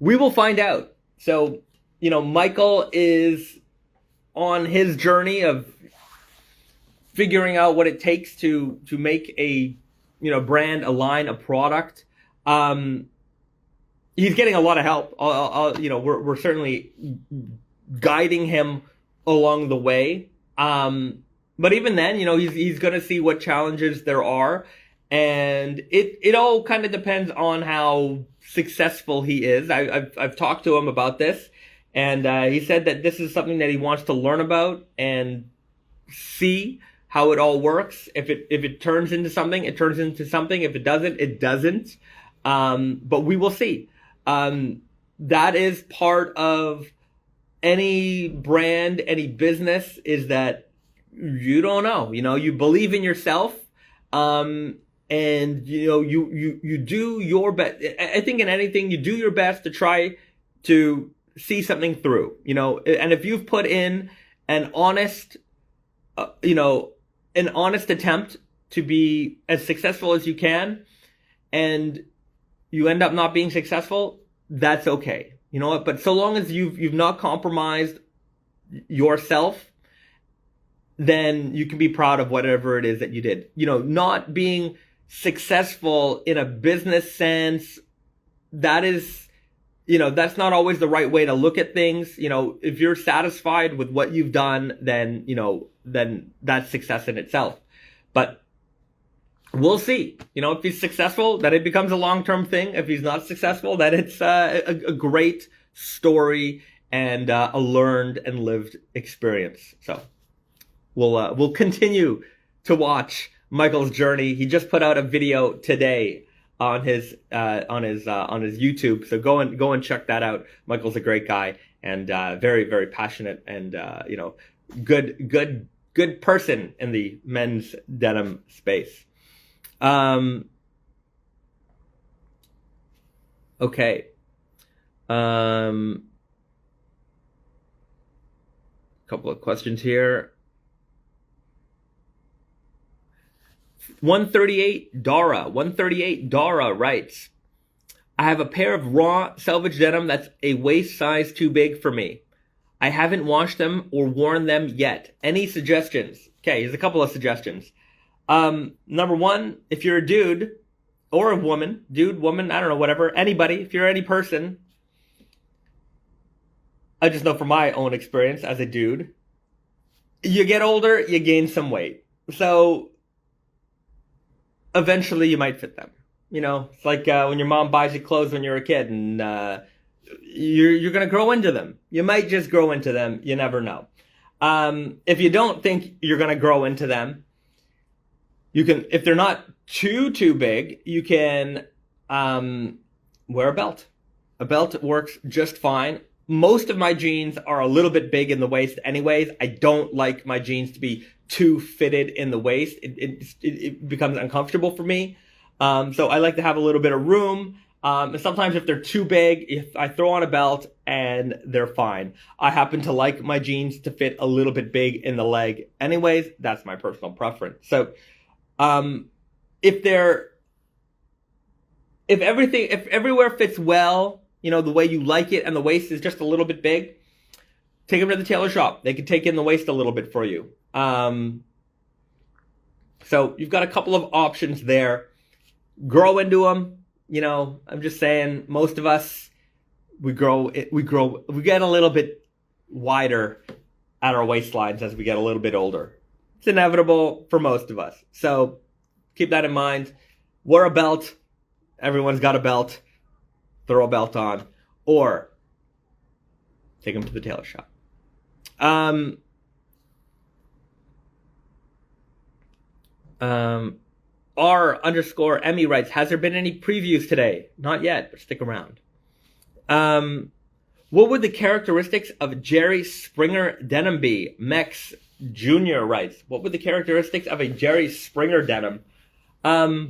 We will find out. So, Michael is on his journey of figuring out what it takes to make a, brand, a line, a product. He's getting a lot of help. We're certainly guiding him along the way. But even then, he's going to see what challenges there are. And it all kind of depends on how successful he is. I've talked to him about this, and he said that this is something that he wants to learn about and see how it all works. If it turns into something, it turns into something. If it doesn't, it doesn't. But we will see. That is part of any brand, any business, is that you don't know. You believe in yourself, and you do your best. I think in anything you do your best to try to see something through. And if you've put in an honest, an honest attempt to be as successful as you can, and you end up not being successful, that's okay. You know what? But so long as you've not compromised yourself, then you can be proud of whatever it is that you did. Not being successful in a business sense, that is, that's not always the right way to look at things. If you're satisfied with what you've done, then, then that's success in itself. But we'll see. If he's successful, then it becomes a long-term thing. If he's not successful, then it's a great story and a learned and lived experience. So we'll continue to watch Michael's journey. He just put out a video today on his YouTube. So go and check that out. Michael's a great guy and very, very passionate and good person in the men's denim space. Okay. Couple of questions here. 138 Dara writes, I have a pair of raw Selvedge denim that's a waist size too big for me. I haven't washed them or worn them yet. Any suggestions? Okay, here's a couple of suggestions. Number one, if you're a dude or a woman, woman, I don't know, whatever, anybody, if you're any person, I just know from my own experience as a dude, you get older, you gain some weight. So eventually you might fit them. It's like when your mom buys you clothes when you're a kid and you're going to grow into them. You might just grow into them. You never know. If you don't think you're going to grow into them, you can, if they're not too big, you can wear a belt. A belt works just fine. Most of my jeans are a little bit big in the waist anyways. I don't like my jeans to be too fitted in the waist. It becomes uncomfortable for me. So I like to have a little bit of room. And sometimes if they're too big, if I throw on a belt and they're fine. I happen to like my jeans to fit a little bit big in the leg anyways. That's my personal preference. So if everywhere fits well, the way you like it and the waist is just a little bit big, take them to the tailor shop. They can take in the waist a little bit for you. So you've got a couple of options there. Grow into them. I'm just saying, most of us, we get a little bit wider at our waistlines as we get a little bit older. It's inevitable for most of us. So keep that in mind. Wear a belt. Everyone's got a belt. Throw a belt on. Or take them to the tailor shop. R_Emmy writes, has there been any previews today? Not yet, but stick around. What would the characteristics of Jerry Springer denim be? Mex Jr. writes, what would the characteristics of a Jerry Springer denim? I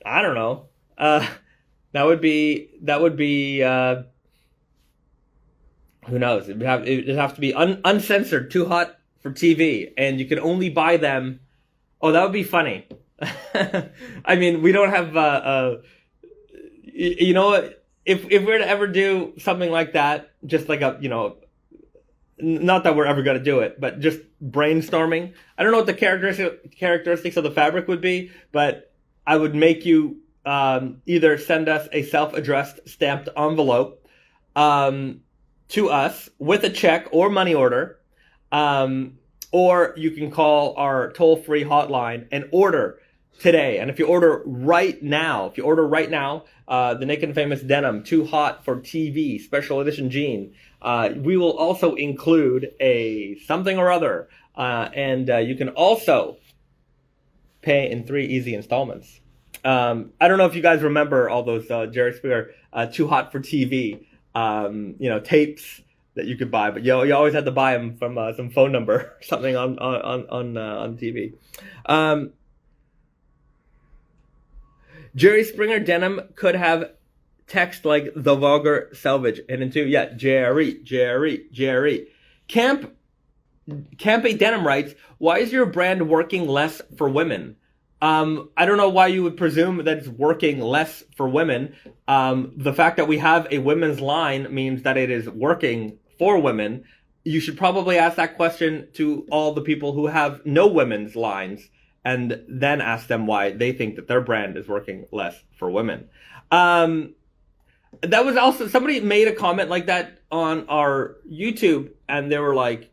don't know. That would be who knows? It'd have to be uncensored, too hot for TV, and you can only buy them. Oh, that would be funny. I mean, we don't have you know what? If we're to ever do something like that, just like not that we're ever going to do it, but just brainstorming. I don't know what the characteristics of the fabric would be, but I would make you either send us a self-addressed stamped envelope to us with a check or money order, or you can call our toll-free hotline and order today. And if you order right now, the Nick and Famous Denim, Too Hot for TV, Special Edition Jean, we will also include a something or other. And you can also pay in 3 easy installments. I don't know if you guys remember all those Jerry Springer Too Hot for TV tapes that you could buy, but you always had to buy them from some phone number or something on TV. Jerry Springer denim could have text like the vulgar Selvedge and into Jerry. Campy Denim writes, why is your brand working less for women? I don't know why you would presume that it's working less for women. The fact that we have a women's line means that it is working for women. You should probably ask that question to all the people who have no women's lines, and then ask them why they think that their brand is working less for women. That was also, somebody made a comment like that on our YouTube, and they were like,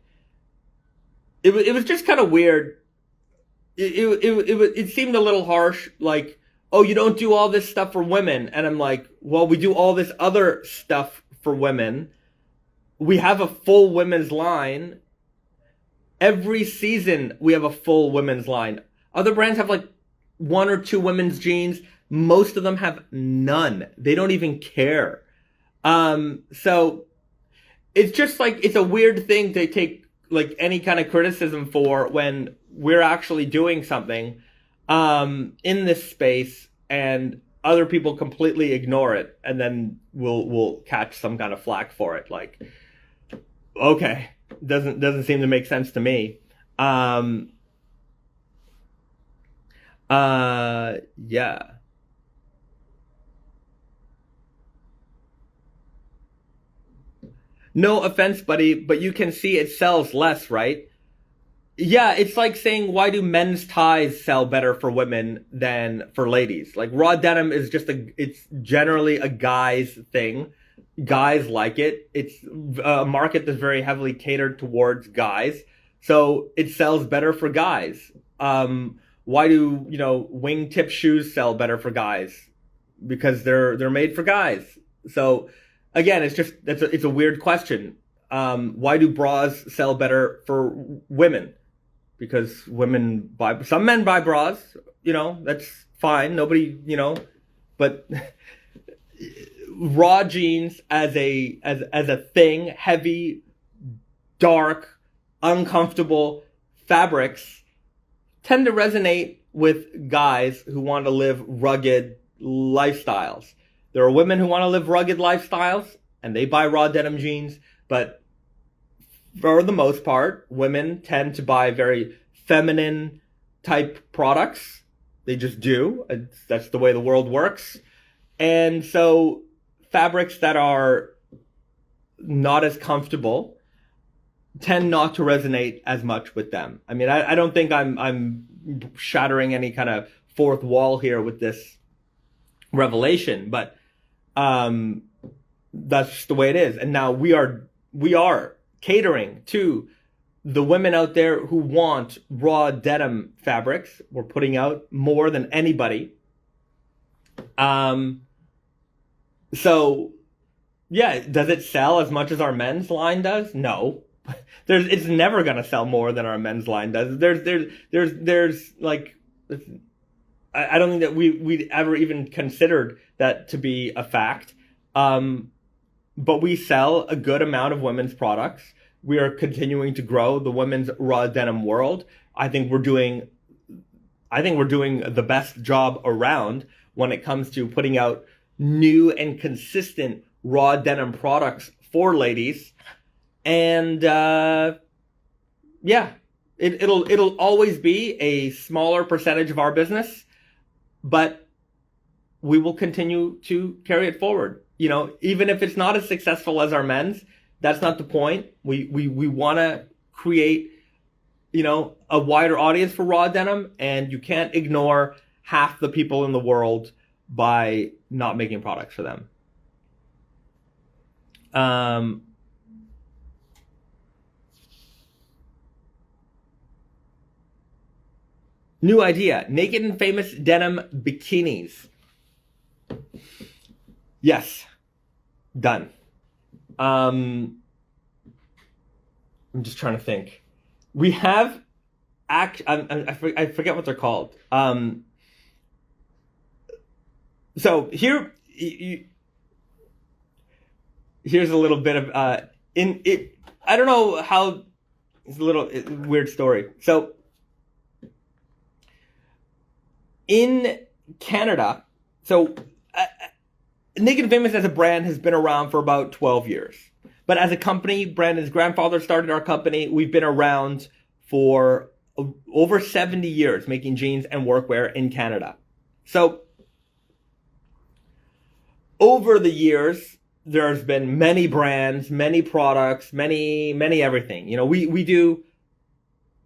it was just kind of weird. It seemed a little harsh, like, oh, you don't do all this stuff for women. And I'm like, well, we do all this other stuff for women. We have a full women's line. Every season we have a full women's line. Other brands have like 1 or 2 women's jeans. Most of them have none. They don't even care. So it's just like, it's a weird thing to take like any kind of criticism for when we're actually doing something in this space and other people completely ignore it, and then we'll catch some kind of flack for it. Like, okay, doesn't seem to make sense to me. Yeah. No offense, buddy, but you can see it sells less, right? Yeah, it's like saying, why do men's ties sell better for women than for ladies? Like, raw denim is it's generally a guy's thing. Guys like it. It's a market that's very heavily catered towards guys. So it sells better for guys. Why do, wingtip shoes sell better for guys? Because they're made for guys. So again, it's a weird question. Why do bras sell better for women? Because some men buy bras, that's fine. Nobody, but raw jeans as a thing, heavy, dark, uncomfortable fabrics tend to resonate with guys who want to live rugged lifestyles. There are women who want to live rugged lifestyles and they buy raw denim jeans, but for the most part, women tend to buy very feminine type products. They just do. That's the way the world works. And so fabrics that are not as comfortable tend not to resonate as much with them. I mean, I don't think I'm shattering any kind of fourth wall here with this revelation, but that's just the way it is. And now we are catering to the women out there who want raw denim fabrics. We're putting out more than anybody. So yeah, does it sell as much as our men's line does? No. It's never gonna sell more than our men's line does. There's like, I don't think that we'd ever even considered that to be a fact. But we sell a good amount of women's products. We are continuing to grow the women's raw denim world. I think we're doing the best job around when it comes to putting out new and consistent raw denim products for ladies. And yeah, it'll always be a smaller percentage of our business, but we will continue to carry it forward. You know, even if it's not as successful as our men's, that's not the point. We want to create, you know, a wider audience for raw denim, and you can't ignore half the people in the world by not making products for them. New idea, naked and famous denim bikinis. Yes, done. I'm just trying to think. We have I forget what they're called. So here's a little bit of I don't know how, it's a little weird story. So in Canada, so Naked and Famous as a brand has been around for about 12 years. But as a company, Brandon's grandfather started our company. We've been around for over 70 years making jeans and workwear in Canada. So over the years, there's been many brands, many products, many everything. You know, we do,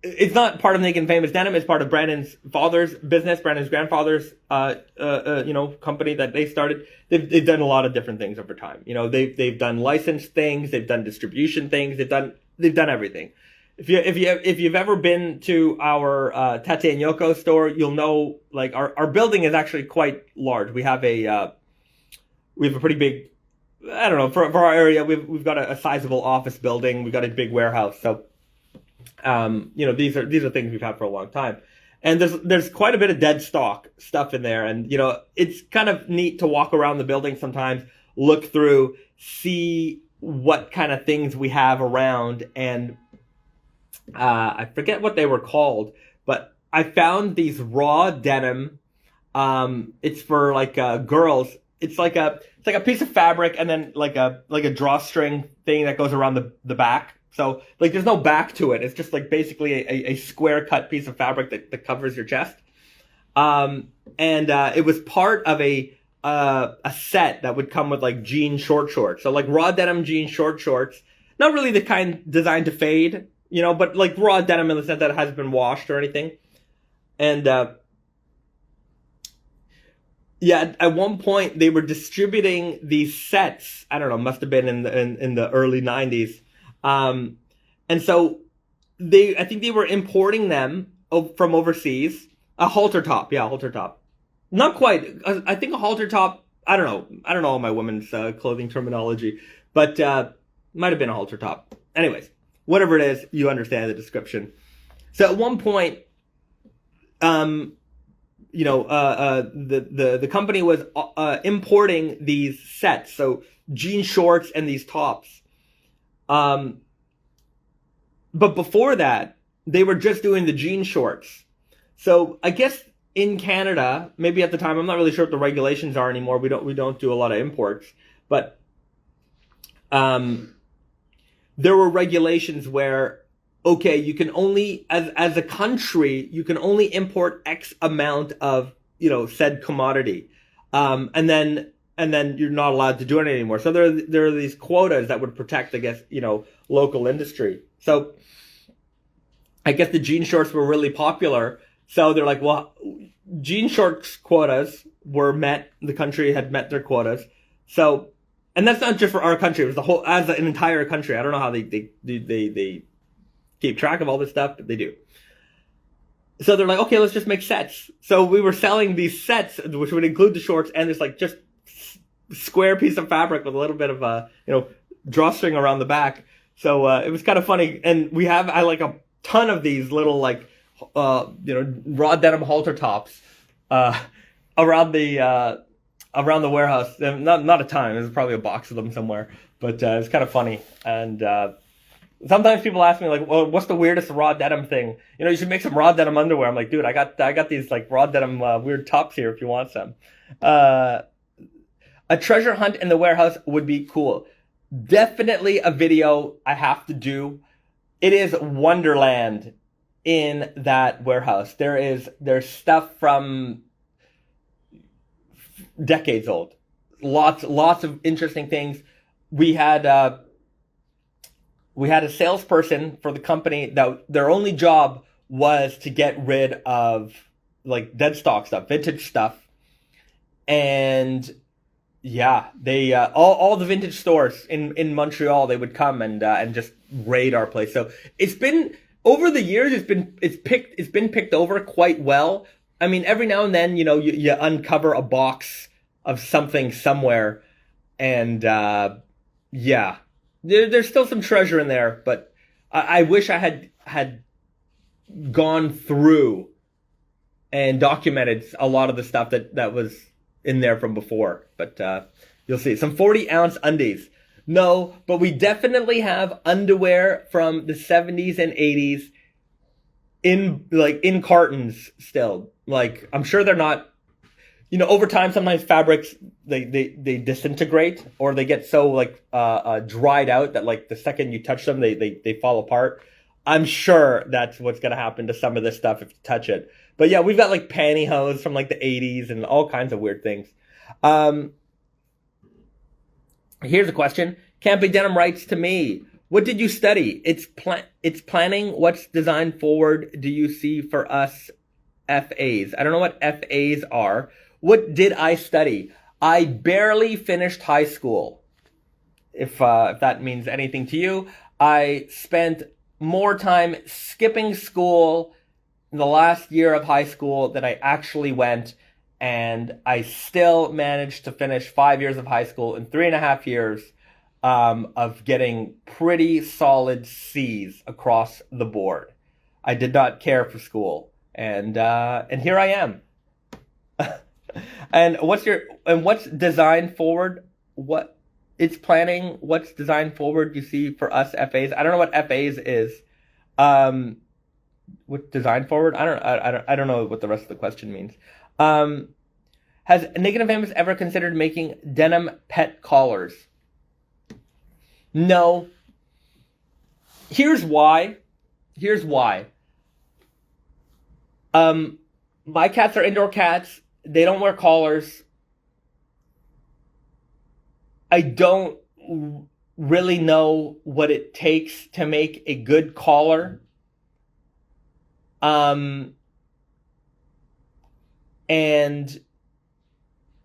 it's not part of Naked and Famous Denim, it's part of Brandon's father's business, Brandon's grandfather's you know, company that they started. They've done a lot of different things over time. You know, they've done licensed things, they've done distribution things, they've done everything. If you've ever been to our Tate and Yoko store, you'll know, like, our building is actually quite large. We have a pretty big, I don't know, for our area, we've got a sizable office building, we've got a big warehouse. So you know, these are things we've had for a long time. And there's quite a bit of dead stock stuff in there. And, you know, it's kind of neat to walk around the building sometimes, look through, see what kind of things we have around. And I forget what they were called, but I found these raw denim. It's for like girls. It's like a piece of fabric and then like a drawstring thing that goes around the back. So, like, there's no back to it. It's just, like, basically a square cut piece of fabric that covers your chest. And it was part of a set that would come with, like, jean short shorts. So, like, raw denim jean short shorts. Not really the kind designed to fade, you know, but, like, raw denim in the sense that it hasn't been washed or anything. And, yeah, at one point, they were distributing these sets. I don't know, must have been in the early 90s. And so I think they were importing them from overseas. A halter top. Yeah, a halter top. Not quite. I think a halter top, I don't know all my women's clothing terminology, but might have been a halter top. Anyways, whatever it is, you understand the description. So at one point, you know, the company was importing these sets, so jean shorts and these tops. But before that, they were just doing the jean shorts. So I guess in Canada, maybe at the time, I'm not really sure what the regulations are anymore. We don't do a lot of imports, but there were regulations where, okay, you can only, as a country, you can only import X amount of, you know, said commodity. And then and then you're not allowed to do it anymore. So there are these quotas that would protect, I guess, local industry. So I guess the jean shorts were really popular. So they're like, well, jean shorts quotas were met. The country had met their quotas. So, and that's not just for our country. It was the whole, as an entire country. I don't know how they keep track of all this stuff, but they do. So they're like, okay, let's just make sets. So we were selling these sets, which would include the shorts and this like just square piece of fabric with a little bit of drawstring around the back. So it was kind of funny. And I like a ton of these little like raw denim halter tops around the warehouse. Not a ton. There's probably a box of them somewhere, but it's kind of funny. And sometimes people ask me like, well, what's the weirdest raw denim thing? You should make some raw denim underwear. I'm like, dude, I got these like raw denim weird tops here if you want some. A treasure hunt in the warehouse would be cool. Definitely a video I have to do. It is Wonderland in that warehouse. There's stuff from decades old. Lots of interesting things. We had a salesperson for the company that their only job was to get rid of like dead stock stuff, vintage stuff. And yeah, they all the vintage stores in Montreal, they would come and just raid our place. So it's been over the years, it's been picked over quite well. I mean, every now and then, you uncover a box of something somewhere, and yeah, there's still some treasure in there. But I wish I had gone through and documented a lot of the stuff that was in there from before. But you'll see some 40-ounce undies. No, but we definitely have underwear from the 70s and 80s in cartons still. Like, I'm sure they're not, over time, sometimes fabrics, they disintegrate, or they get so dried out that like the second you touch them, they fall apart. I'm sure that's what's going to happen to some of this stuff if you touch it. But yeah, we've got like pantyhose from like the 80s and all kinds of weird things. Here's a question. Campy Denim writes to me, what did you study? It's planning. What's design forward do you see for us FAs? I don't know what FAs are. What did I study? I barely finished high school. If that means anything to you. I spent more time skipping school in the last year of high school than I actually went, and I still managed to finish 5 years of high school in 3.5 years of getting pretty solid C's across the board. I did not care for school, and here I am. And what's design forward? What's design forward you see for us FAs? I don't know what FAs is. What design forward? I don't know what the rest of the question means. Has Naked and Famous ever considered making denim pet collars? No. Here's why. My cats are indoor cats. They don't wear collars. I don't really know what it takes to make a good collar. And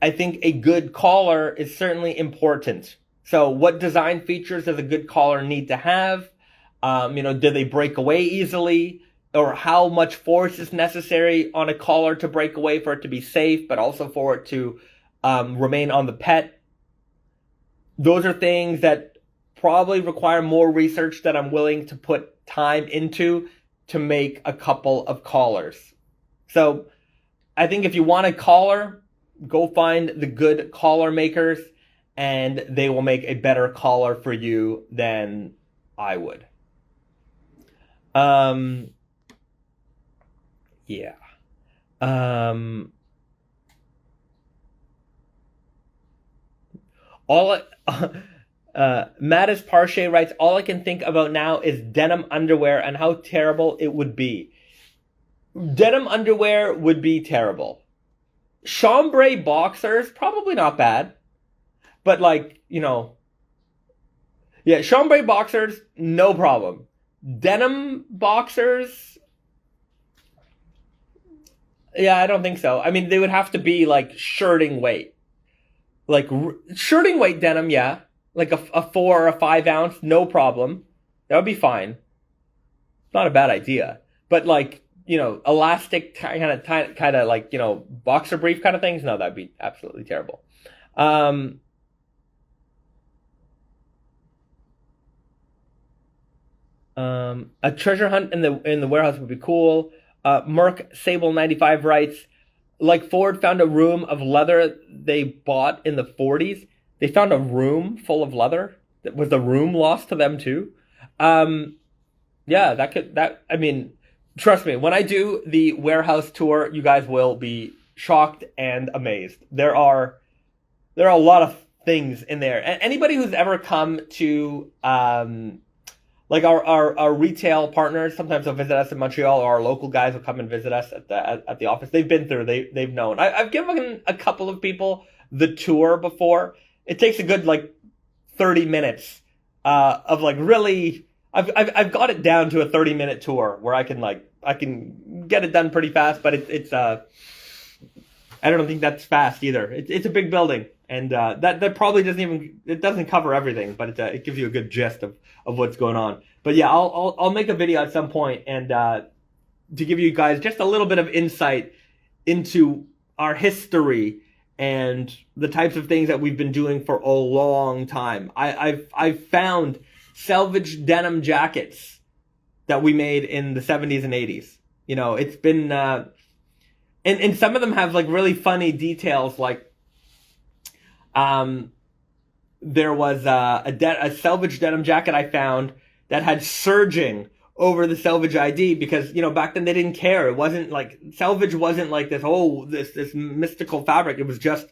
I think a good collar is certainly important. So what design features does a good collar need to have? Do they break away easily? Or how much force is necessary on a collar to break away for it to be safe, but also for it to remain on the pet? Those are things that probably require more research that I'm willing to put time into to make a couple of collars. So I think if you want a collar, go find the good collar makers, and they will make a better collar for you than I would. Yeah. Mattis Parche writes, all I can think about now is denim underwear and how terrible it would be. Denim underwear would be terrible. Chambray boxers, probably not bad. But like, you know, yeah, chambray boxers, no problem. Denim boxers, yeah, I don't think so. I mean, they would have to be like shirting weight. Like shirting weight denim, yeah. Like a 4 or a 5 ounce, no problem. That would be fine. Not a bad idea. But like, you know, elastic kind of like, you know, boxer brief kind of things, no, that'd be absolutely terrible. A treasure hunt in the warehouse would be cool. Merc Sable 95 writes, like Ford found a room of leather they bought in the 40s. They found a room full of leather. Was the room lost to them too? Yeah, I mean, trust me, when I do the warehouse tour, you guys will be shocked and amazed. There are a lot of things in there. And anybody who's ever come to, like our retail partners, sometimes they'll visit us in Montreal, or our local guys will come and visit us at the office. They've been through, they've known. I've given a couple of people the tour before. It takes a good like 30 minutes of like really. I've got it down to a 30-minute tour where I can get it done pretty fast, but it's I don't think that's fast either. It's a big building, and that probably doesn't cover everything, but it gives you a good gist of what's going on. But yeah, I'll make a video at some point and to give you guys just a little bit of insight into our history and the types of things that we've been doing for a long time. I've found Selvedge denim jackets that we made in the 70s and 80s. You know, it's been and some of them have like really funny details, like there was a Selvedge denim jacket I found that had serging over the Selvedge ID, because, you know, back then they didn't care. It wasn't like, Selvedge wasn't like this mystical fabric. It was just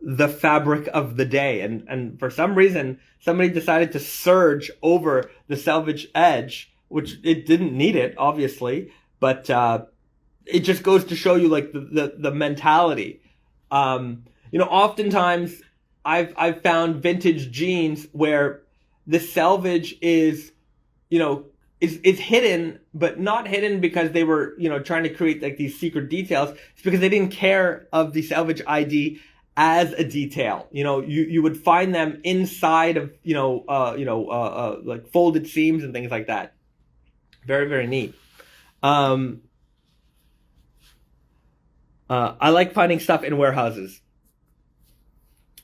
the fabric of the day. And for some reason, somebody decided to serge over the Selvedge edge, which it didn't need it, obviously, but it just goes to show you like the mentality. You know, oftentimes I've found vintage jeans where the selvage is, you know, is hidden, but not hidden because they were, you know, trying to create like these secret details. It's because they didn't care of the Selvedge ID as a detail. You know, you would find them inside of, like folded seams and things like that. Very, very neat. I like finding stuff in warehouses.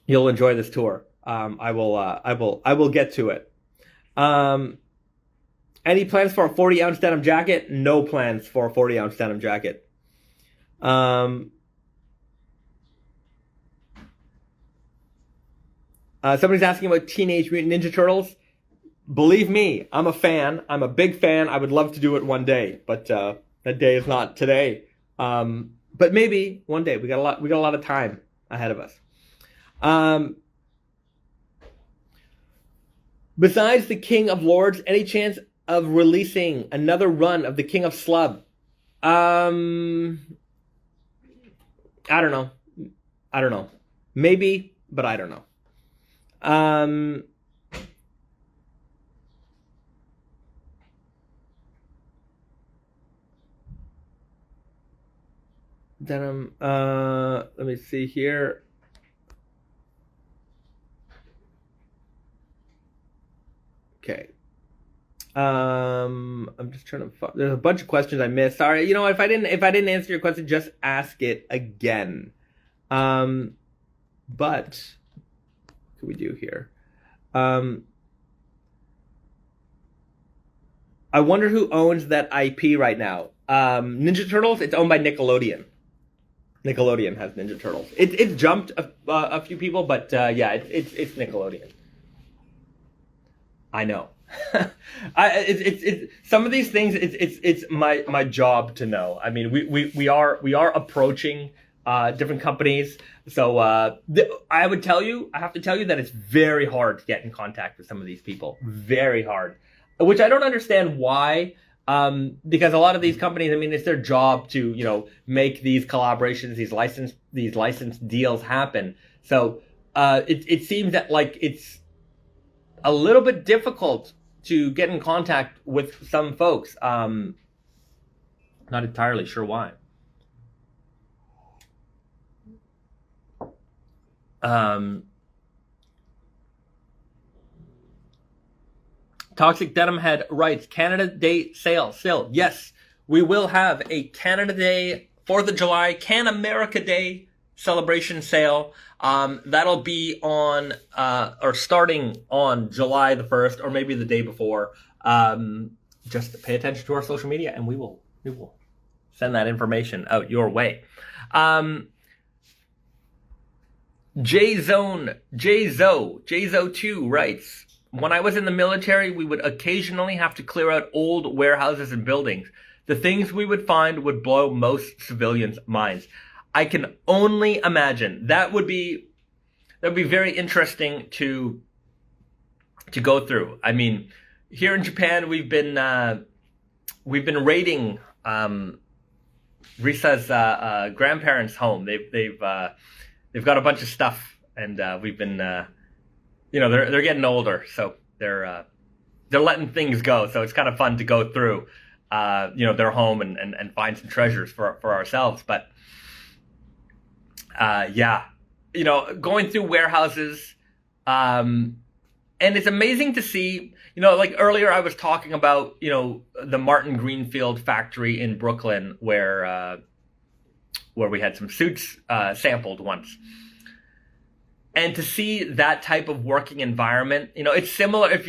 You'll enjoy this tour. I will get to it. Any plans for a 40-ounce denim jacket? No plans for a 40-ounce denim jacket. Somebody's asking about Teenage Mutant Ninja Turtles. Believe me, I'm a fan. I'm a big fan. I would love to do it one day, but that day is not today. But maybe one day. We got a lot of time ahead of us. Besides the King of Lords, any chance of releasing another run of the King of Slub? I don't know. Maybe, but I don't know. Denim, let me see here. Okay. I'm just trying to. There's a bunch of questions I missed. Sorry. You know, if I didn't answer your question, just ask it again. But what can we do here? I wonder who owns that IP right now. Ninja Turtles. It's owned by Nickelodeon. Nickelodeon has Ninja Turtles. It's jumped a few people, but yeah, it's Nickelodeon. I know. Some of these things. It's my job to know. I mean, we are approaching different companies. So I have to tell you that it's very hard to get in contact with some of these people. Very hard, which I don't understand why. Because a lot of these companies, I mean, it's their job to, you know, make these collaborations, these license deals happen. So it seems that like it's a little bit difficult to get in contact with some folks. Not entirely sure why. Toxic Denim Head writes, Canada Day sale. Yes, we will have a Canada Day, 4th of July, Can America Day celebration sale. That'll be on, or starting on July the 1st, or maybe the day before. Just pay attention to our social media, and we will send that information out your way. Jzo2 writes, when I was in the military, we would occasionally have to clear out old warehouses and buildings. The things we would find would blow most civilians' minds. I can only imagine. That would be very interesting to go through. I mean, here in Japan, we've been raiding Risa's grandparents' home. They've got a bunch of stuff, and we've been they're getting older, so they're letting things go. So it's kind of fun to go through their home and find some treasures for ourselves. But going through warehouses, and it's amazing to see. Like earlier I was talking about the Martin Greenfield factory in Brooklyn where we had some suits sampled once. And to see that type of working environment, it's similar. If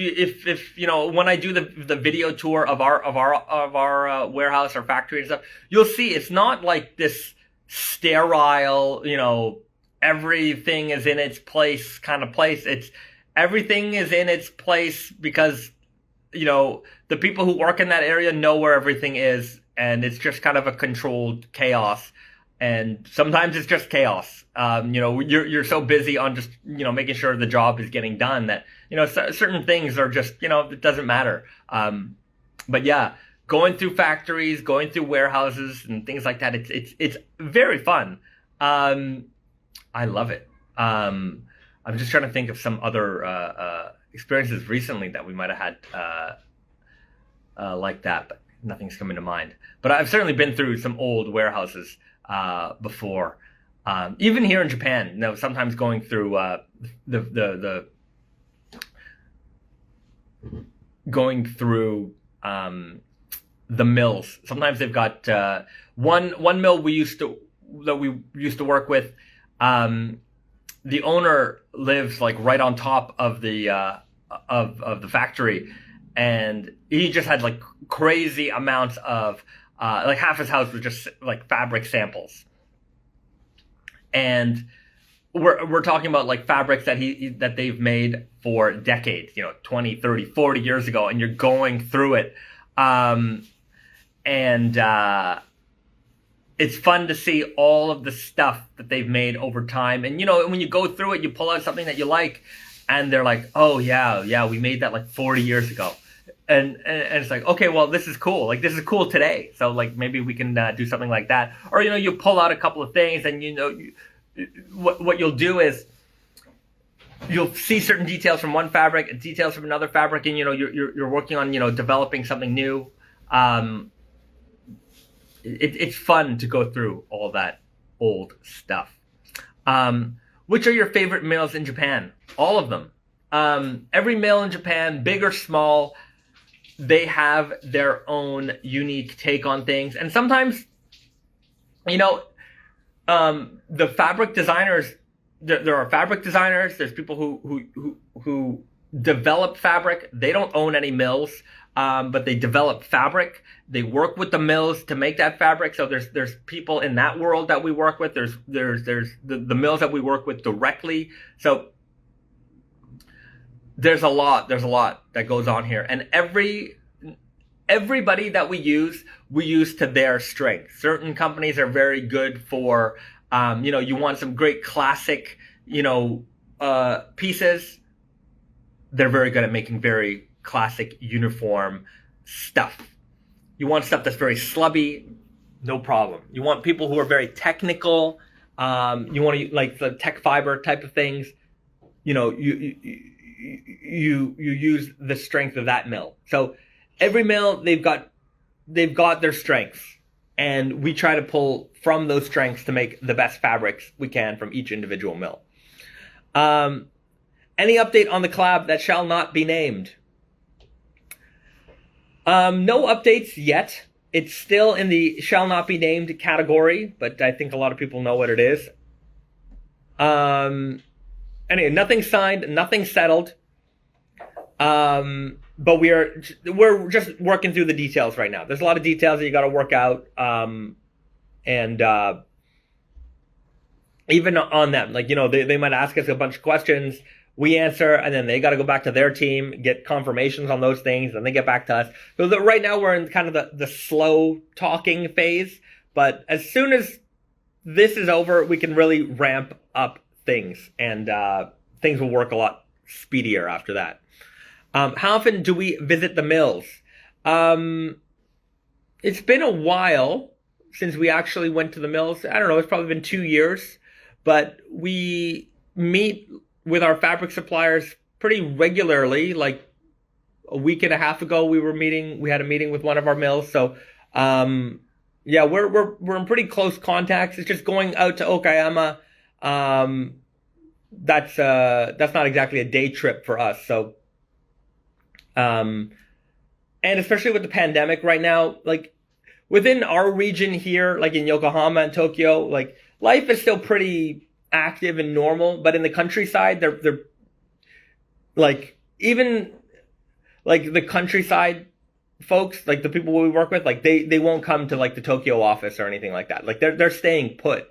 when I do the video tour of our warehouse or factory and stuff, you'll see it's not like this sterile, everything is in its place kind of place. It's everything is in its place because the people who work in that area know where everything is, and it's just kind of a controlled chaos. And sometimes it's just chaos. You're so busy on just, making sure the job is getting done that, certain things are just, it doesn't matter. But yeah, going through factories, going through warehouses and things like that, it's very fun. I love it. I'm just trying to think of some other experiences recently that we might have had like that, but nothing's coming to mind. But I've certainly been through some old warehouses before, even here in Japan. Sometimes going through the mills. Sometimes they've got one mill we used to work with. The owner lives like right on top of the factory, and he just had like crazy amounts of like half his house was just like fabric samples. And we're talking about like fabrics that they've made for decades, 20, 30, 40 years ago, and you're going through it. It's fun to see all of the stuff that they've made over time. And, when you go through it, you pull out something that you like, and they're like, oh yeah, we made that like 40 years ago. And it's like, okay, well, this is cool. Like, this is cool today. So like, maybe we can do something like that. Or, you pull out a couple of things, and what you'll do is you'll see certain details from one fabric and details from another fabric. And, you're working on, developing something new. It's fun to go through all that old stuff. Which are your favorite mills in Japan? All of them. Every mill in Japan, big or small, they have their own unique take on things. And sometimes, the fabric designers, there are fabric designers. There's people who develop fabric. They don't own any mills, but they develop fabric. They work with the mills to make that fabric. So there's people in that world that we work with. There's the mills that we work with directly. So there's a lot that goes on here, and everybody that we use to their strength. Certain companies are very good for, you want some great classic, pieces. They're very good at making very classic uniform stuff. You want stuff that's very slubby, no problem. You want people who are very technical. You want to like the tech fiber type of things. you use the strength of that mill. So every mill, they've got their strengths, and we try to pull from those strengths to make the best fabrics we can from each individual mill. Any update on the collab that shall not be named? No updates yet. It's still in the shall not be named category, but I think a lot of people know what it is. Anyway, nothing signed, nothing settled. But we're just working through the details right now. There's a lot of details that you got to work out. And even on them, like, they might ask us a bunch of questions. We answer, and then they got to go back to their team, get confirmations on those things, and they get back to us. So right now we're in kind of the slow talking phase. But as soon as this is over, we can really ramp up things, and things will work a lot speedier after that. How often do we visit the mills? It's been a while since we actually went to the mills. I don't know, it's probably been 2 years, but we meet with our fabric suppliers pretty regularly. Like a week and a half ago, we had a meeting with one of our mills. So, yeah, we're in pretty close contacts. It's just going out to Okayama. That's not exactly a day trip for us. So, and especially with the pandemic right now, like within our region here, like in Yokohama and Tokyo, like life is still pretty active and normal, but in the countryside, they're like, even like the countryside folks, like the people we work with, like they won't come to like the Tokyo office or anything like that. Like they're staying put.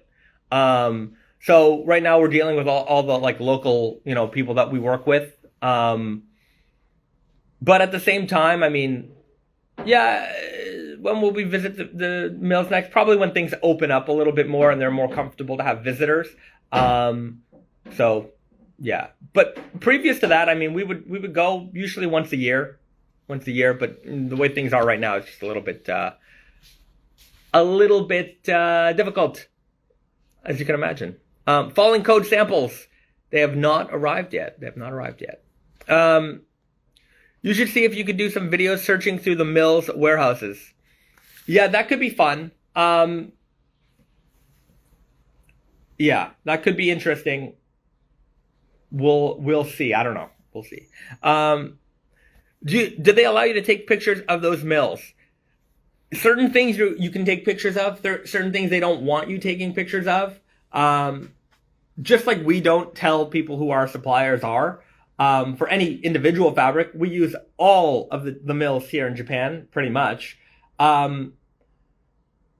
So right now we're dealing with all the like local, people that we work with. But at the same time, I mean, yeah, when will we visit the mills next? Probably when things open up a little bit more and they're more comfortable to have visitors. So yeah, but previous to that, I mean, we would go usually once a year, but the way things are right now, it's just a little bit difficult, as you can imagine. Falling code samples, they have not arrived yet. You should see if you could do some videos searching through the mill's warehouses. Yeah, that could be fun. Yeah, that could be interesting. We'll see. I don't know. We'll see. Do they allow you to take pictures of those mills? Certain things you can take pictures of. Certain things they don't want you taking pictures of. Just like we don't tell people who our suppliers are. For any individual fabric, we use all of the mills here in Japan, pretty much. But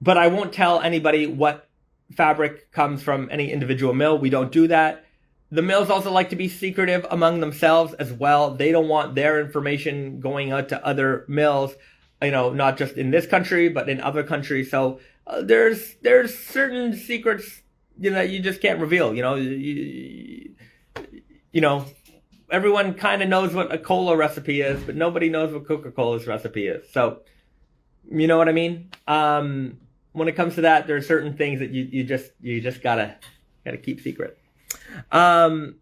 I won't tell anybody what fabric comes from any individual mill. We don't do that. The mills also like to be secretive among themselves as well. They don't want their information going out to other mills, not just in this country, but in other countries. So there's certain secrets, that you just can't reveal. Everyone kind of knows what a cola recipe is, but nobody knows what Coca-Cola's recipe is. So, you know what I mean? When it comes to that, there are certain things that you just gotta keep secret. A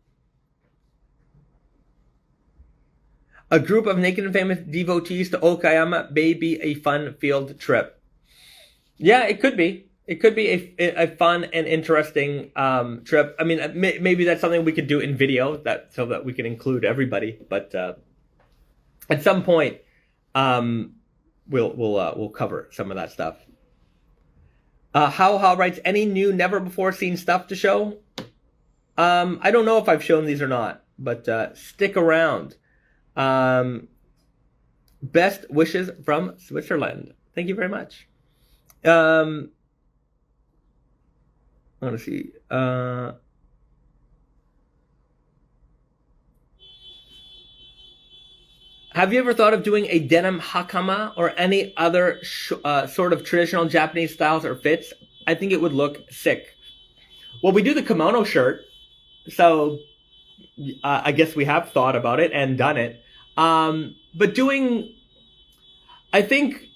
group of naked and famous devotees to Okayama may be a fun field trip. Yeah, it could be. It could be a fun and interesting trip. I mean, maybe that's something we could do in video, so that we can include everybody. But at some point, we'll cover some of that stuff. How writes, any new never before seen stuff to show? I don't know if I've shown these or not, but stick around. Best wishes from Switzerland. Thank you very much. I want to see. Have you ever thought of doing a denim hakama or any other sort of traditional Japanese styles or fits? I think it would look sick. Well, we do the kimono shirt, so I guess we have thought about it and done it. But I think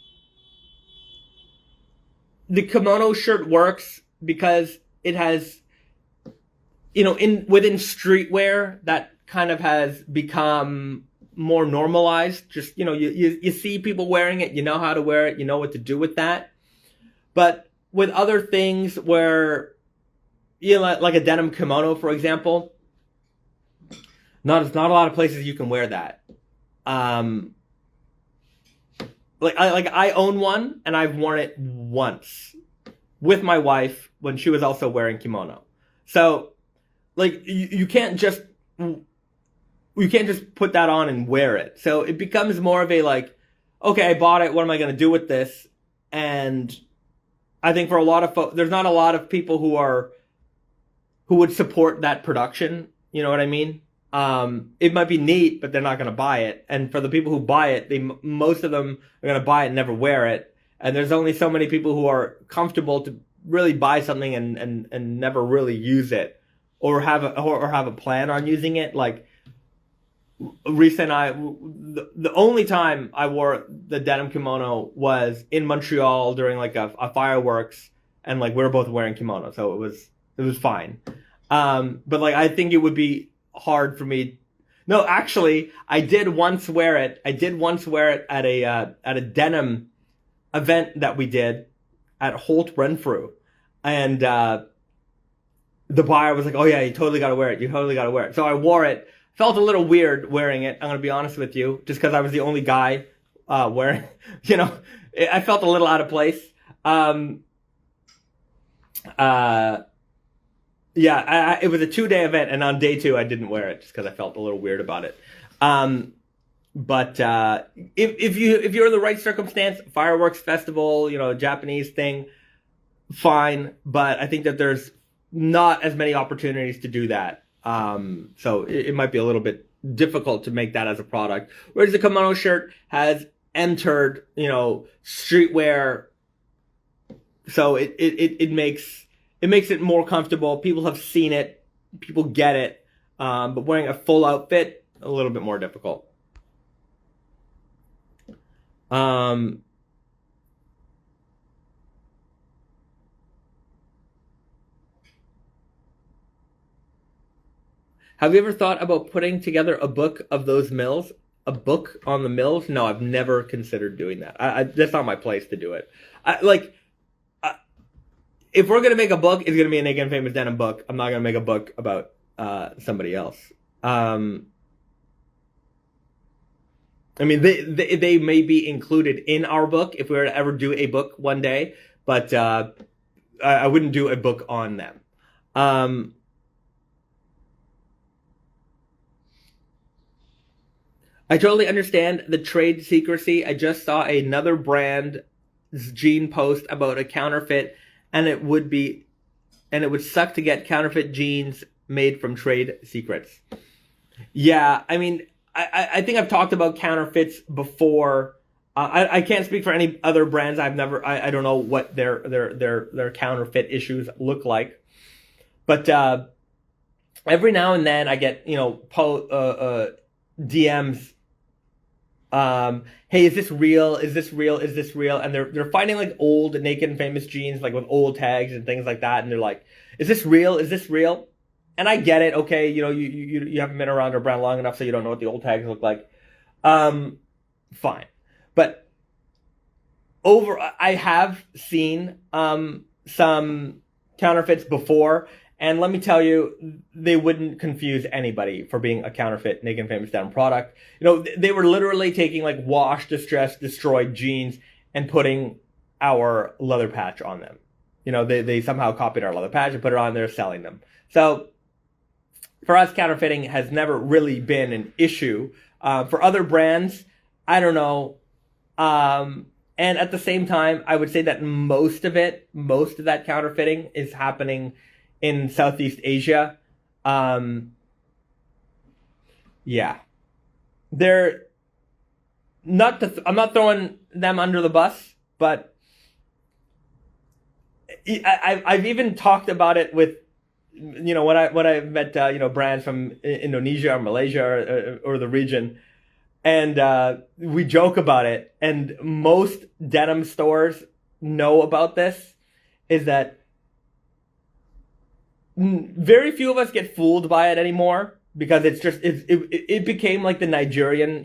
the kimono shirt works because it has within streetwear, that kind of has become more normalized. Just, you see people wearing it, you know how to wear it, you know what to do with that. But with other things where, like a denim kimono, for example, not a lot of places you can wear that. I own one, and I've worn it once with my wife when she was also wearing kimono. So, you can't just put that on and wear it. So it becomes more of a okay, I bought it. What am I going to do with this? And I think for a lot of folks, there's not a lot of people who would support that production. You know what I mean? It might be neat, but they're not going to buy it. And for the people who buy it, most of them are going to buy it and never wear it. And there's only so many people who are comfortable to really buy something and never really use it, or have a plan on using it. Like Risa and I, the only time I wore the denim kimono was in Montreal during a fireworks, and we were both wearing kimono, so it was fine. But I think it would be hard for me. No, actually, I did once wear it. I did once wear it at a denim event that we did at Holt Renfrew, and the buyer was like, "Oh yeah, you totally got to wear it. You totally got to wear it." So I wore it. Felt a little weird wearing it. I'm gonna be honest with you, just because I was the only guy wearing. I felt a little out of place. Yeah, it was a 2-day event, and on day 2, I didn't wear it just because I felt a little weird about it. But if you're in the right circumstance, fireworks festival, Japanese thing, fine. But I think that there's not as many opportunities to do that. So it might be a little bit difficult to make that as a product. Whereas the kimono shirt has entered, streetwear. So it makes it more comfortable. People have seen it. People get it. But wearing a full outfit, a little bit more difficult. Have you ever thought about putting together a book of those mills? A book on the mills? No, I've never considered doing that. That's not my place to do it. If we're gonna make a book, it's gonna be a Naked and Famous Denim book. I'm not gonna make a book about somebody else. I mean, they may be included in our book if we were to ever do a book one day, but I wouldn't do a book on them. I totally understand the trade secrecy. I just saw another brand's jean post about a counterfeit, and it would suck to get counterfeit jeans made from trade secrets. Yeah, I mean, I think I've talked about counterfeits before. I can't speak for any other brands. I don't know what their counterfeit issues look like. But every now and then I get, DMs. Hey, is this real? Is this real? Is this real? And they're finding old Naked and Famous jeans, with old tags and things like that. And they're like, is this real? Is this real? And I get it. Okay. You haven't been around our brand long enough, so you don't know what the old tags look like. Fine. But I have seen, some counterfeits before. And let me tell you, they wouldn't confuse anybody for being a counterfeit Naked and Famous Denim product. They were literally taking washed, distressed, destroyed jeans and putting our leather patch on them. They somehow copied our leather patch and put it on there, selling them. So for us, counterfeiting has never really been an issue. For other brands, I don't know. And at the same time, I would say that most of that counterfeiting is happening in Southeast Asia. Yeah. I'm not throwing them under the bus, but I've even talked about it with, when I've met, brands from Indonesia or Malaysia or the region, and we joke about it, and most denim stores know about this, is that very few of us get fooled by it anymore because it became like the Nigerian,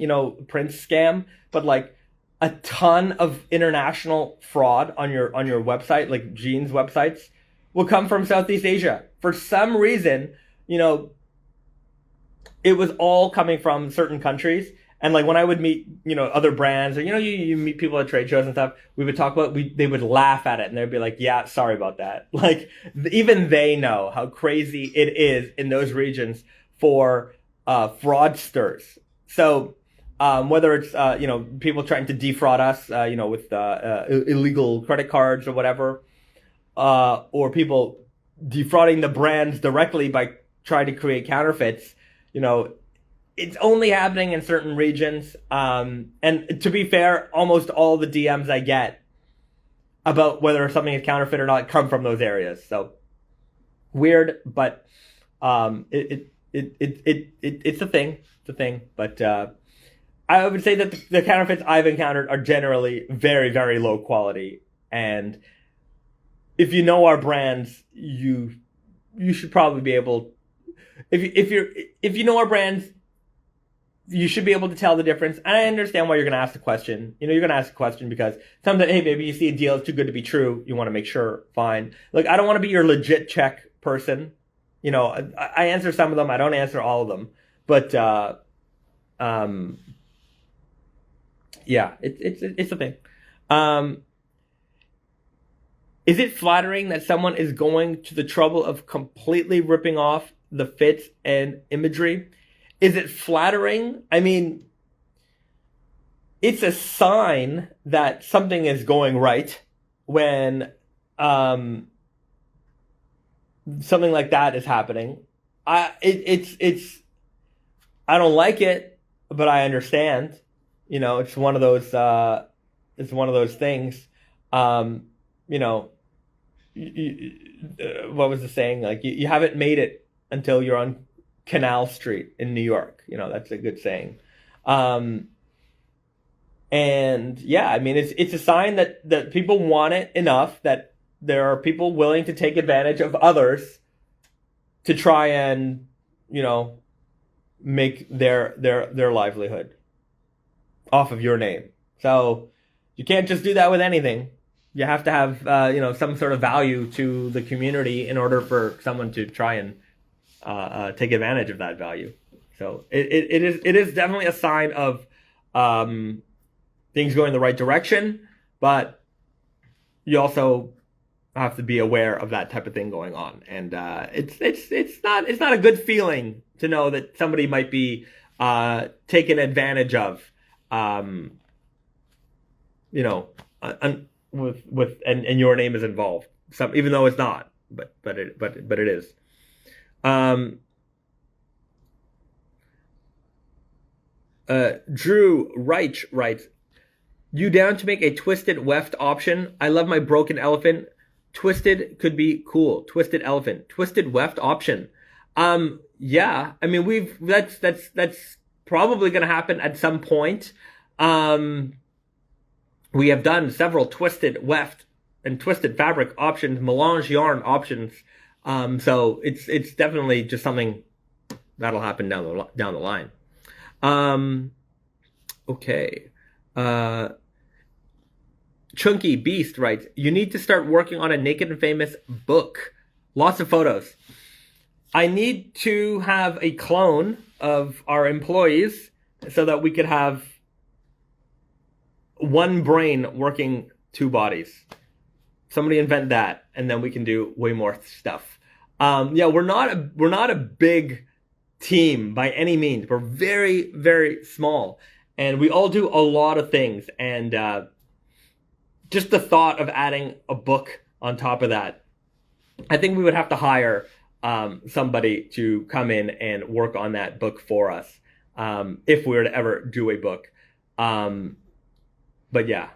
prince scam, but like a ton of international fraud on your website, like jeans websites, will come from Southeast Asia. For some reason, you know, it was all coming from certain countries. And like when I would meet, other brands, or you meet people at trade shows and stuff, we would talk about they would laugh at it and they'd be like, "Yeah, sorry about that." Like even they know how crazy it is in those regions for fraudsters. So whether it's people trying to defraud us, with illegal credit cards or whatever, or people defrauding the brands directly by trying to create counterfeits, it's only happening in certain regions. And to be fair, almost all the DMs I get about whether something is counterfeit or not come from those areas. So weird, but it's a thing. It's a thing. But I would say that the counterfeits I've encountered are generally very, very low quality. And if you know our brands, you should probably be able. If you know our brands, you should be able to tell the difference. And I understand why you're going to ask the question. You're going to ask the question because sometimes, hey, maybe you see a deal that's too good to be true. You want to make sure, fine. Like, I don't want to be your legit check person. I answer some of them. I don't answer all of them. But, yeah, it's a thing. Is it flattering that someone is going to the trouble of completely ripping off the fits and imagery? Is it flattering? I mean, it's a sign that something is going right when something like that is happening. I don't like it, but I understand. It's one of those things. What was the saying? Like you haven't made it until you're on Canal Street in New York. That's a good saying. And yeah, I mean, it's a sign that people want it enough that there are people willing to take advantage of others to try and, make their livelihood off of your name. So you can't just do that with anything. You have to have, some sort of value to the community in order for someone to try and take advantage of that value. So it is definitely a sign of things going the right direction, but you also have to be aware of that type of thing going on. And it's not a good feeling to know that somebody might be taken advantage of, with and your name is involved. Even though it's not, but it is. Drew Reich writes, "You down to make a twisted weft option? I love my broken elephant. Twisted could be cool. Twisted elephant. Twisted weft option." Yeah. I mean, that's probably going to happen at some point. We have done several twisted weft and twisted fabric options, melange yarn options. So it's definitely just something that'll happen down the line. Okay. Chunky Beast writes, "You need to start working on a Naked and Famous book. Lots of photos. I need to have a clone of our employees so that we could have one brain working two bodies. Somebody invent that, and then we can do way more stuff." Yeah, we're not a big team by any means. We're very, very small, and we all do a lot of things. And just the thought of adding a book on top of that, I think we would have to hire somebody to come in and work on that book for us, if we were to ever do a book. But yeah,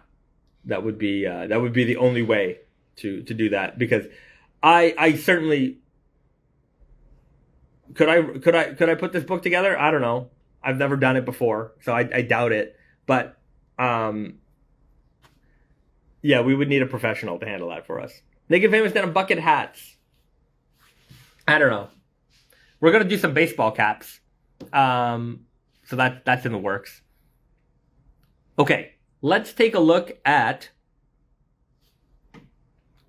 that would be the only way to do that, because I certainly could I put this book together? I don't know. I've never done it before, so I doubt it. But yeah, we would need a professional to handle that for us. Naked Famous Denim bucket hats. I don't know. We're gonna do some baseball caps. So that's in the works. Okay, let's take a look at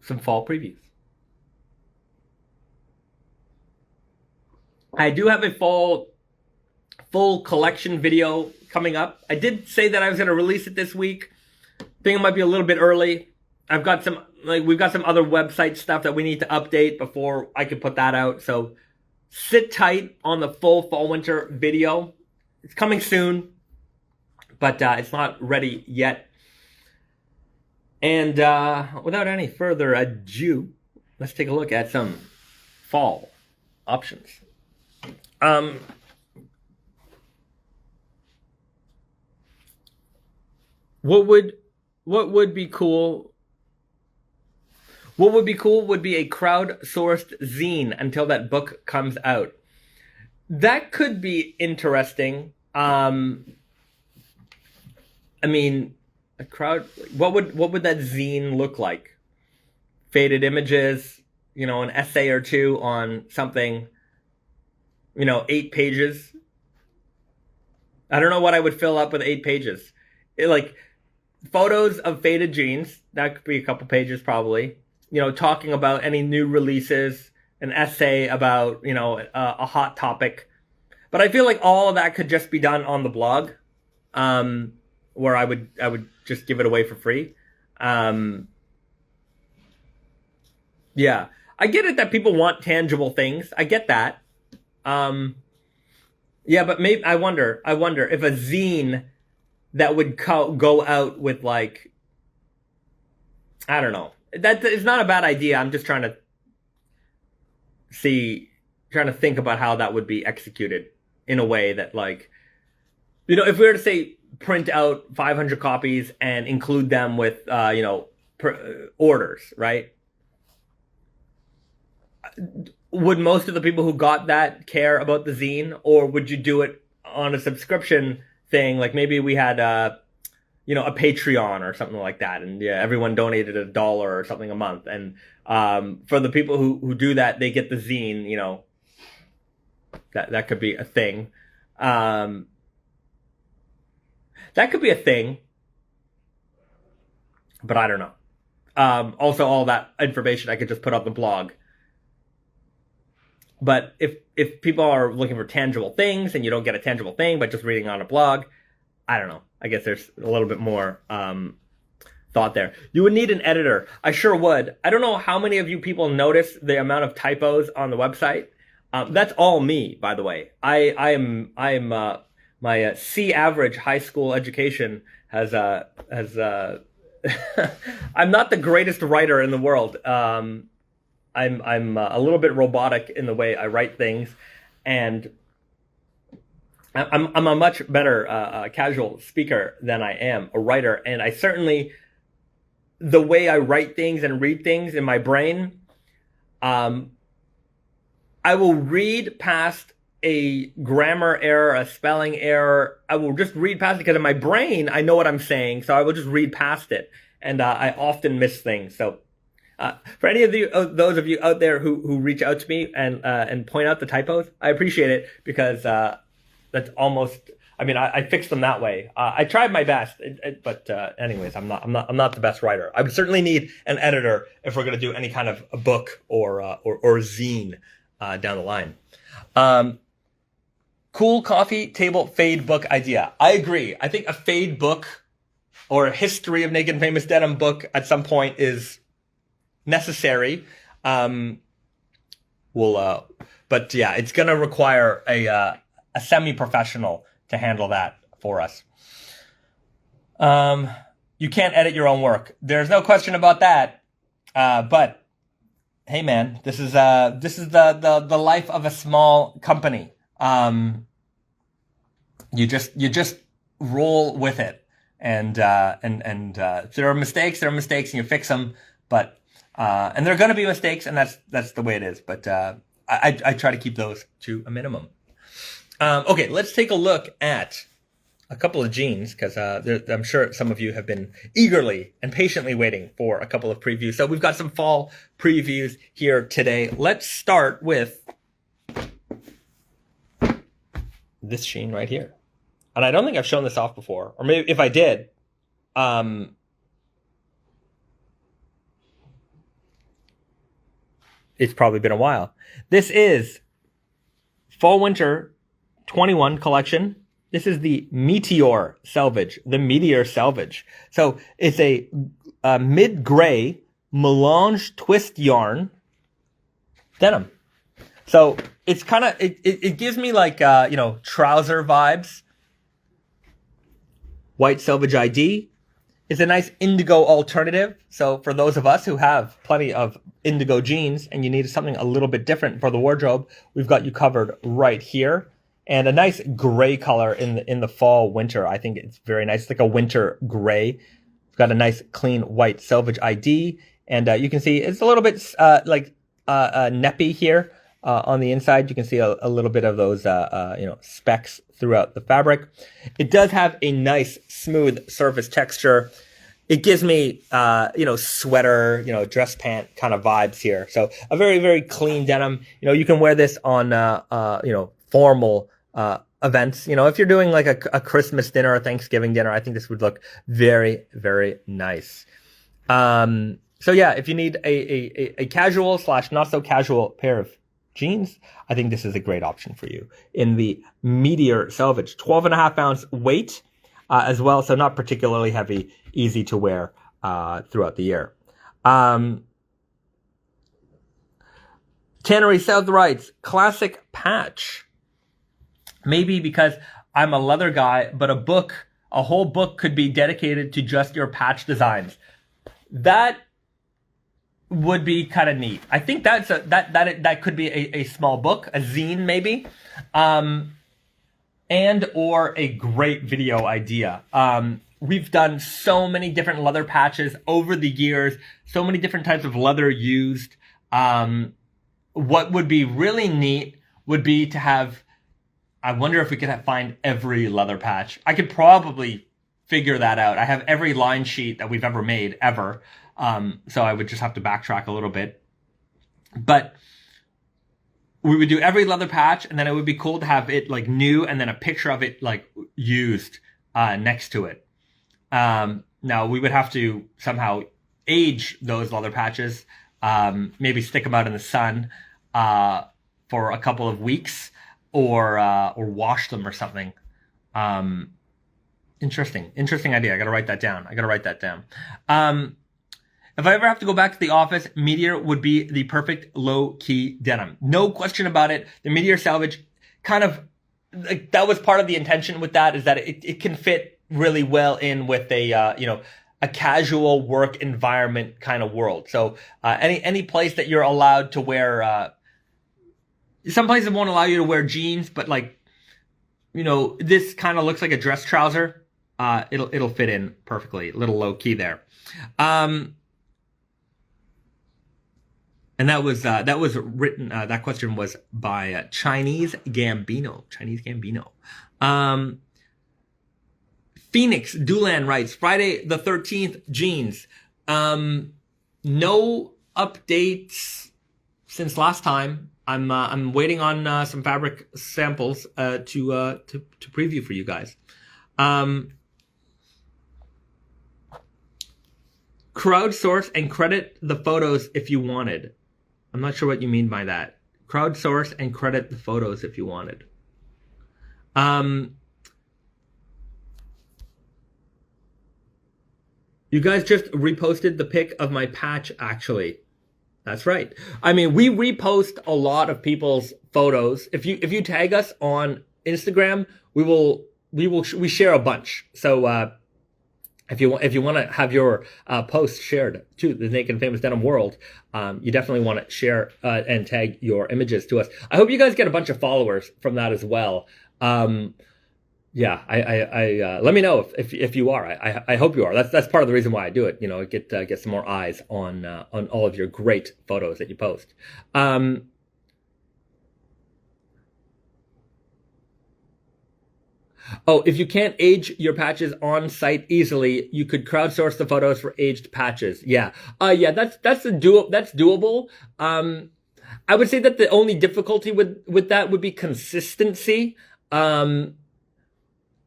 some fall previews. I do have a full collection video coming up. I did say that I was going to release it this week. I think it might be a little bit early. We've got some other website stuff that we need to update before I can put that out. So sit tight on the full fall winter video. It's coming soon, but it's not ready yet. And without any further ado, let's take a look at some fall options. What would be cool? What would be cool would be a crowdsourced zine until that book comes out. That could be interesting. I mean, a crowd. What would that zine look like? Faded images, an essay or two on something. 8 pages. I don't know what I would fill up with 8 pages. Photos of faded jeans. That could be a couple pages probably. Talking about any new releases, an essay about, a hot topic. But I feel like all of that could just be done on the blog, where I would just give it away for free. Yeah. I get it that people want tangible things. I get that. Yeah, but maybe I wonder if a zine that would go out with I don't know. That is not a bad idea. I'm just trying to think about how that would be executed in a way that if we were to say print out 500 copies and include them with, orders, right? Would most of the people who got that care about the zine, or would you do it on a subscription thing? Like maybe we had, a Patreon or something like that. And yeah, everyone donated $1 or something a month. And, for the people who do that, they get the zine, that could be a thing. That could be a thing, but I don't know. Also all that information I could just put on the blog. But if people are looking for tangible things and you don't get a tangible thing, but just reading on a blog, I don't know. I guess there's a little bit more thought there. You would need an editor. I sure would. I don't know how many of you people notice the amount of typos on the website. That's all me, by the way. I am my C average high school education has I'm not the greatest writer in the world. I'm a little bit robotic in the way I write things, and I'm a much better casual speaker than I am a writer. And I certainly, the way I write things and read things in my brain, I will read past a grammar error, a spelling error. I will just read past it because in my brain I know what I'm saying, so I will just read past it, and I often miss things. So. For any of those of you out there who reach out to me and point out the typos, I appreciate it, because that's almost. I mean, I fixed them that way. I tried my best, but anyways, I'm not the best writer. I would certainly need an editor if we're going to do any kind of a book or zine down the line. Cool coffee table fade book idea. I agree. I think a fade book or a history of naked and famous denim book at some point is necessary. But yeah, it's going to require a semi-professional to handle that for us. You can't edit your own work. There's no question about that. But hey, man, this is the life of a small company. You just roll with it, and if there are mistakes, there are mistakes, and you fix them. But and there are going to be mistakes, and that's the way it is. But I try to keep those to a minimum. Okay, let's take a look at a couple of jeans because I'm sure some of you have been eagerly and patiently waiting for a couple of previews. So we've got some fall previews here today. Let's start with this sheen right here. And I don't think I've shown this off before, or maybe if I did, it's probably been a while. This is Fall Winter 21 collection. This is the Meteor Selvedge, the Meteor Selvedge. So it's a mid-gray melange twist yarn denim. So it's kind of, it gives me like, trouser vibes. White Selvedge ID. It's a nice indigo alternative. So for those of us who have plenty of indigo jeans and you need something a little bit different for the wardrobe, we've got you covered right here. And a nice gray color in the fall winter. I think it's very nice. It's like a winter gray. It's got a nice clean white Selvedge ID. And you can see it's a little bit neppy here on the inside. You can see a little bit of those specks throughout the fabric. It does have a nice smooth surface texture. It gives me sweater, dress pant kind of vibes here. So a very, very clean denim. You can wear this on formal events. If you're doing like a Christmas dinner or Thanksgiving dinner, I think this would look very, very nice. So yeah, if you need a casual / not so casual pair of jeans, I think this is a great option for you in the Meteor Selvedge. 12.5 ounce weight as well, so not particularly heavy, easy to wear throughout the year. Tannery South writes, classic patch. Maybe because I'm a leather guy, but a whole book could be dedicated to just your patch designs. That would be kind of neat. I think that could be a small book, a zine maybe, and or a great video idea. We've done so many different leather patches over the years, so many different types of leather used. What would be really neat would be to have, I wonder if we could find every leather patch. I could probably figure that out. I have every line sheet that we've ever made, ever. So I would just have to backtrack a little bit. But we would do every leather patch, and then it would be cool to have it like new and then a picture of it like used next to it. Now we would have to somehow age those leather patches, maybe stick them out in the sun for a couple of weeks, or wash them or something. Interesting idea. I gotta write that down. If I ever have to go back to the office, Meteor would be the perfect low-key denim. No question about it. The Meteor Selvedge kind of, like, that was part of the intention with that, is that it can fit really well in with a casual work environment kind of world. So any place that you're allowed to wear, some places won't allow you to wear jeans, but this kind of looks like a dress trouser. It'll fit in perfectly. A little low-key there. And that was written, that question was by Chinese Gambino. Phoenix Dulan writes, Friday the 13th jeans. No updates since last time. I'm waiting on some fabric samples to preview for you guys. Crowdsource and credit the photos if you wanted. I'm not sure what you mean by that. Crowdsource and credit the photos if you wanted. You guys just reposted the pic of my patch, actually. That's right. I mean, we repost a lot of people's photos. If you tag us on Instagram, we share a bunch. So if you want to have your post shared to the Naked and Famous Denim world, you definitely want to share and tag your images to us. I hope you guys get a bunch of followers from that as well. Yeah, I let me know if you are. I hope you are. That's part of the reason why I do it. Get some more eyes on all of your great photos that you post. Oh, if you can't age your patches on site easily, you could crowdsource the photos for aged patches. Yeah. Yeah, that's doable. I would say that the only difficulty with that would be consistency. I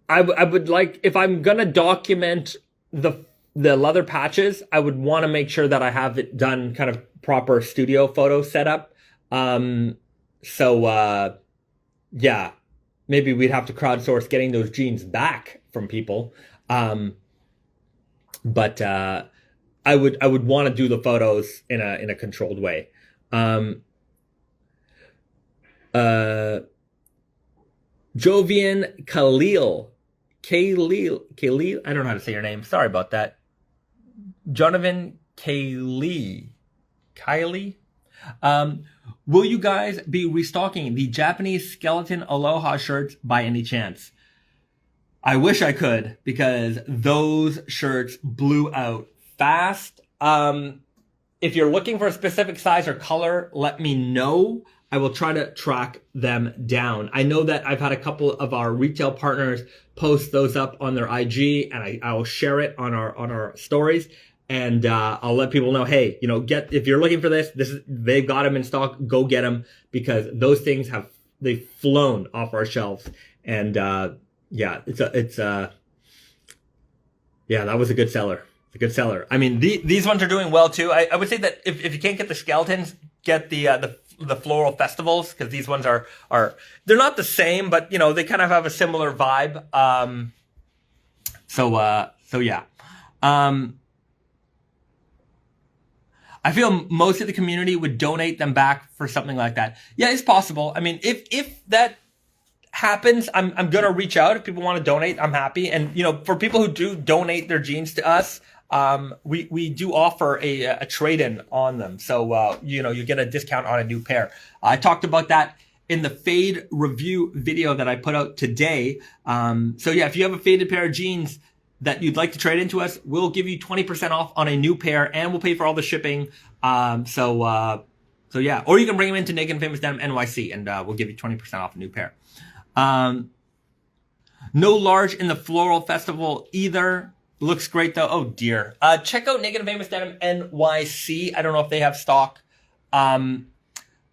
would like, if I'm gonna document the leather patches, I would want to make sure that I have it done kind of proper studio photo setup. Yeah, maybe we'd have to crowdsource getting those jeans back from people. But I would want to do the photos in a controlled way. Jovian Khalil, I don't know how to say your name. Sorry about that. Jonovan Kylie. Will you guys be restocking the Japanese skeleton Aloha shirts by any chance? I wish I could, because those shirts blew out fast. If you're looking for a specific size or color, let me know. I will try to track them down. I know that I've had a couple of our retail partners post those up on their IG, and I will share it on our stories. And I'll let people know, hey, if you're looking for this, they've got them in stock. Go get them, because those things they've flown off our shelves. And yeah, that was a good seller. It's a good seller. I mean, these ones are doing well too. I would say that if you can't get the skeletons, get the floral festivals, because these ones are they're not the same, but they kind of have a similar vibe. So yeah. I feel most of the community would donate them back for something like that. Yeah, it's possible. I mean, if that happens, I'm gonna reach out. If people want to donate, I'm happy. And for people who do donate their jeans to us, we do offer a trade-in on them. So you get a discount on a new pair. I talked about that in the fade review video that I put out today. So yeah, if you have a faded pair of jeans that you'd like to trade into us, we'll give you 20% off on a new pair, and we'll pay for all the shipping. So yeah, or you can bring them into Naked and Famous Denim NYC, and we'll give you 20% off a new pair. No large in the floral festival either. Looks great though. Oh dear. Check out Naked and Famous Denim NYC. I don't know if they have stock.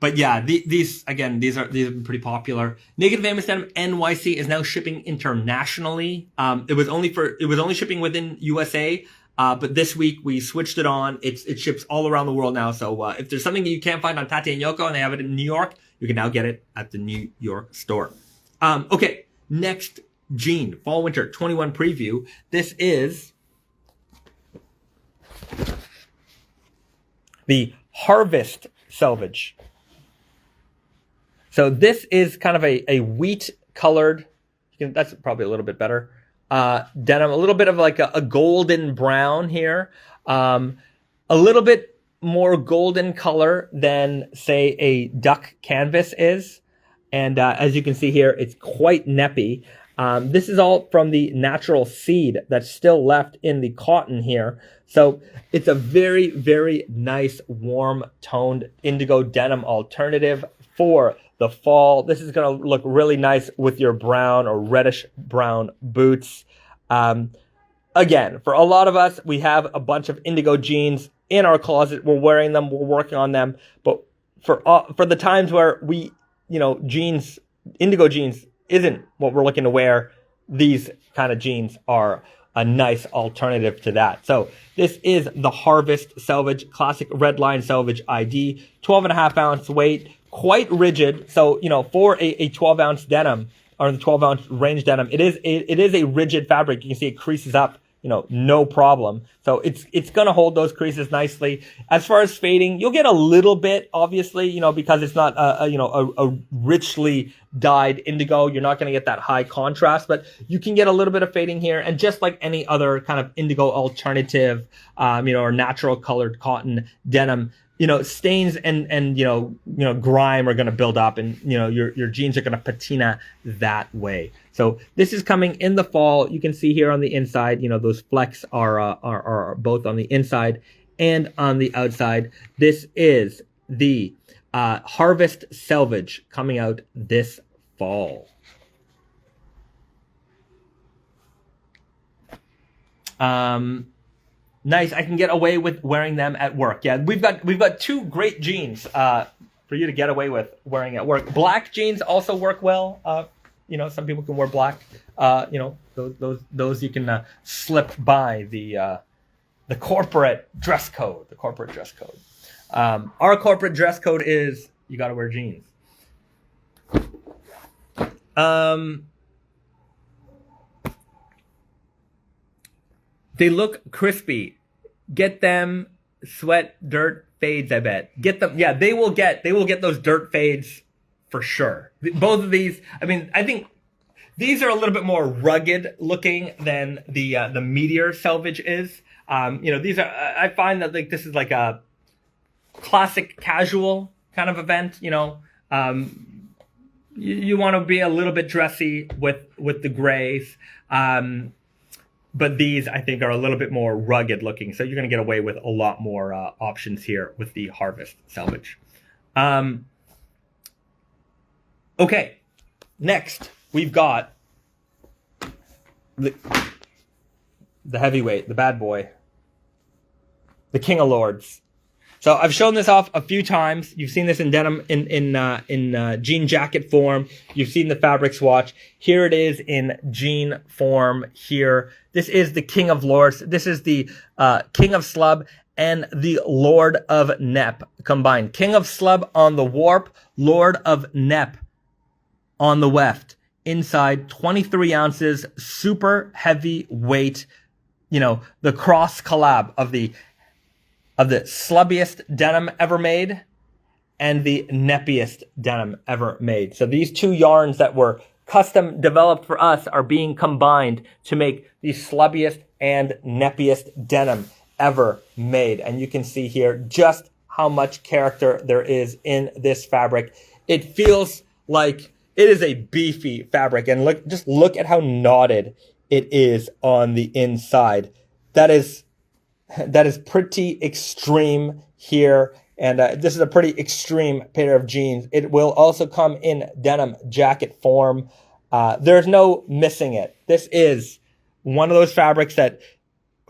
But yeah, these have been pretty popular. Naked and Famous Denim NYC is now shipping internationally. It was only shipping within USA. But this week we switched it on. It ships all around the world now. So, if there's something that you can't find on Tate and Yoko and they have it in New York, you can now get it at the New York store. Okay. Next jean, fall winter 21 preview. This is the Harvest Selvedge. So this is kind of a wheat colored, that's probably a little bit better, denim, a little bit of like a golden brown here, a little bit more golden color than say a duck canvas is. And as you can see here, it's quite neppy. This is all from the natural seed that's still left in the cotton here. So it's a very, very nice, warm toned indigo denim alternative for the fall. This is going to look really nice with your brown or reddish brown boots. Again, for a lot of us, we have a bunch of indigo jeans in our closet. We're wearing them. We're working on them. But for the times where jeans, indigo jeans isn't what we're looking to wear, these kind of jeans are a nice alternative to that. So this is the Harvest Selvedge, classic red line Selvedge ID, 12.5 ounce weight, quite rigid. So, for a 12 ounce denim or the 12 ounce range denim, it is a rigid fabric. You can see it creases up, no problem. So it's going to hold those creases nicely. As far as fading, you'll get a little bit, obviously, because it's not a richly dyed indigo. You're not going to get that high contrast, but you can get a little bit of fading here. And just like any other kind of indigo alternative, or natural colored cotton denim, stains and grime are going to build up, and your jeans are going to patina that way. So this is coming in the fall. You can see here on the inside, those flecks are both on the inside and on the outside. This is the Harvest Selvedge coming out this fall. Nice. I can get away with wearing them at work. Yeah, we've got two great jeans for you to get away with wearing at work. Black jeans also work well. Some people can wear black. Those you can slip by the corporate dress code. The corporate dress code. Our corporate dress code is you got to wear jeans. They look crispy. Get them sweat dirt fades, I bet. Get them. Yeah, they will get those dirt fades for sure. Both of these, I think these are a little bit more rugged looking than the Meteor Selvedge is. These are, I find that like this is like a classic casual kind of event, you want to be a little bit dressy with the grays. But these, I think, are a little bit more rugged looking. So you're going to get away with a lot more options here with the Harvest Selvedge. Okay, next we've got the heavyweight, the bad boy, the King of Lords. So I've shown this off a few times. You've seen this in denim, in jean jacket form. You've seen the fabric swatch. Here it is in jean form here. This is the King of Lords. This is the King of Slub and the Lord of N&F combined. King of Slub on the warp, Lord of N&F on the weft. Inside 23 ounces, super heavy weight. The cross collab of the slubbiest denim ever made and the neppiest denim ever made. So these two yarns that were custom developed for us are being combined to make the slubbiest and neppiest denim ever made. And you can see here just how much character there is in this fabric. It feels like it is a beefy fabric. And look at how knotted it is on the inside. That is pretty extreme here. And this is a pretty extreme pair of jeans. It will also come in denim jacket form. There's no missing it. This is one of those fabrics that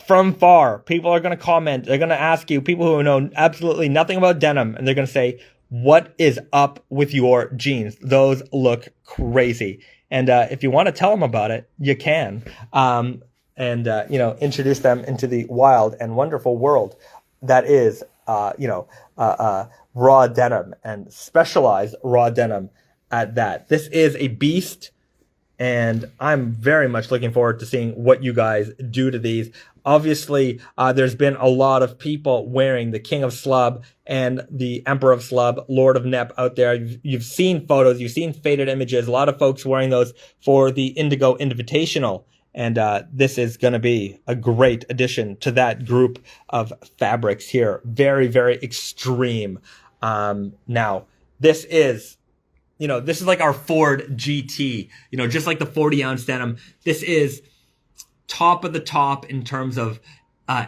from far, people are going to comment. They're going to ask you, people who know absolutely nothing about denim, and they're going to say, what is up with your jeans? Those look crazy. And if you want to tell them about it, you can. Introduce them into the wild and wonderful world that is, raw denim and specialized raw denim at that. This is a beast, and I'm very much looking forward to seeing what you guys do to these. Obviously, there's been a lot of people wearing the King of Slub and the Emperor of Slub, Lord of N&F out there. You've seen photos, you've seen faded images, a lot of folks wearing those for the Indigo Invitational. And this is going to be a great addition to that group of fabrics here. Very, very extreme. Now, this is like our Ford GT, just like the 40-ounce denim. This is top of the top in terms of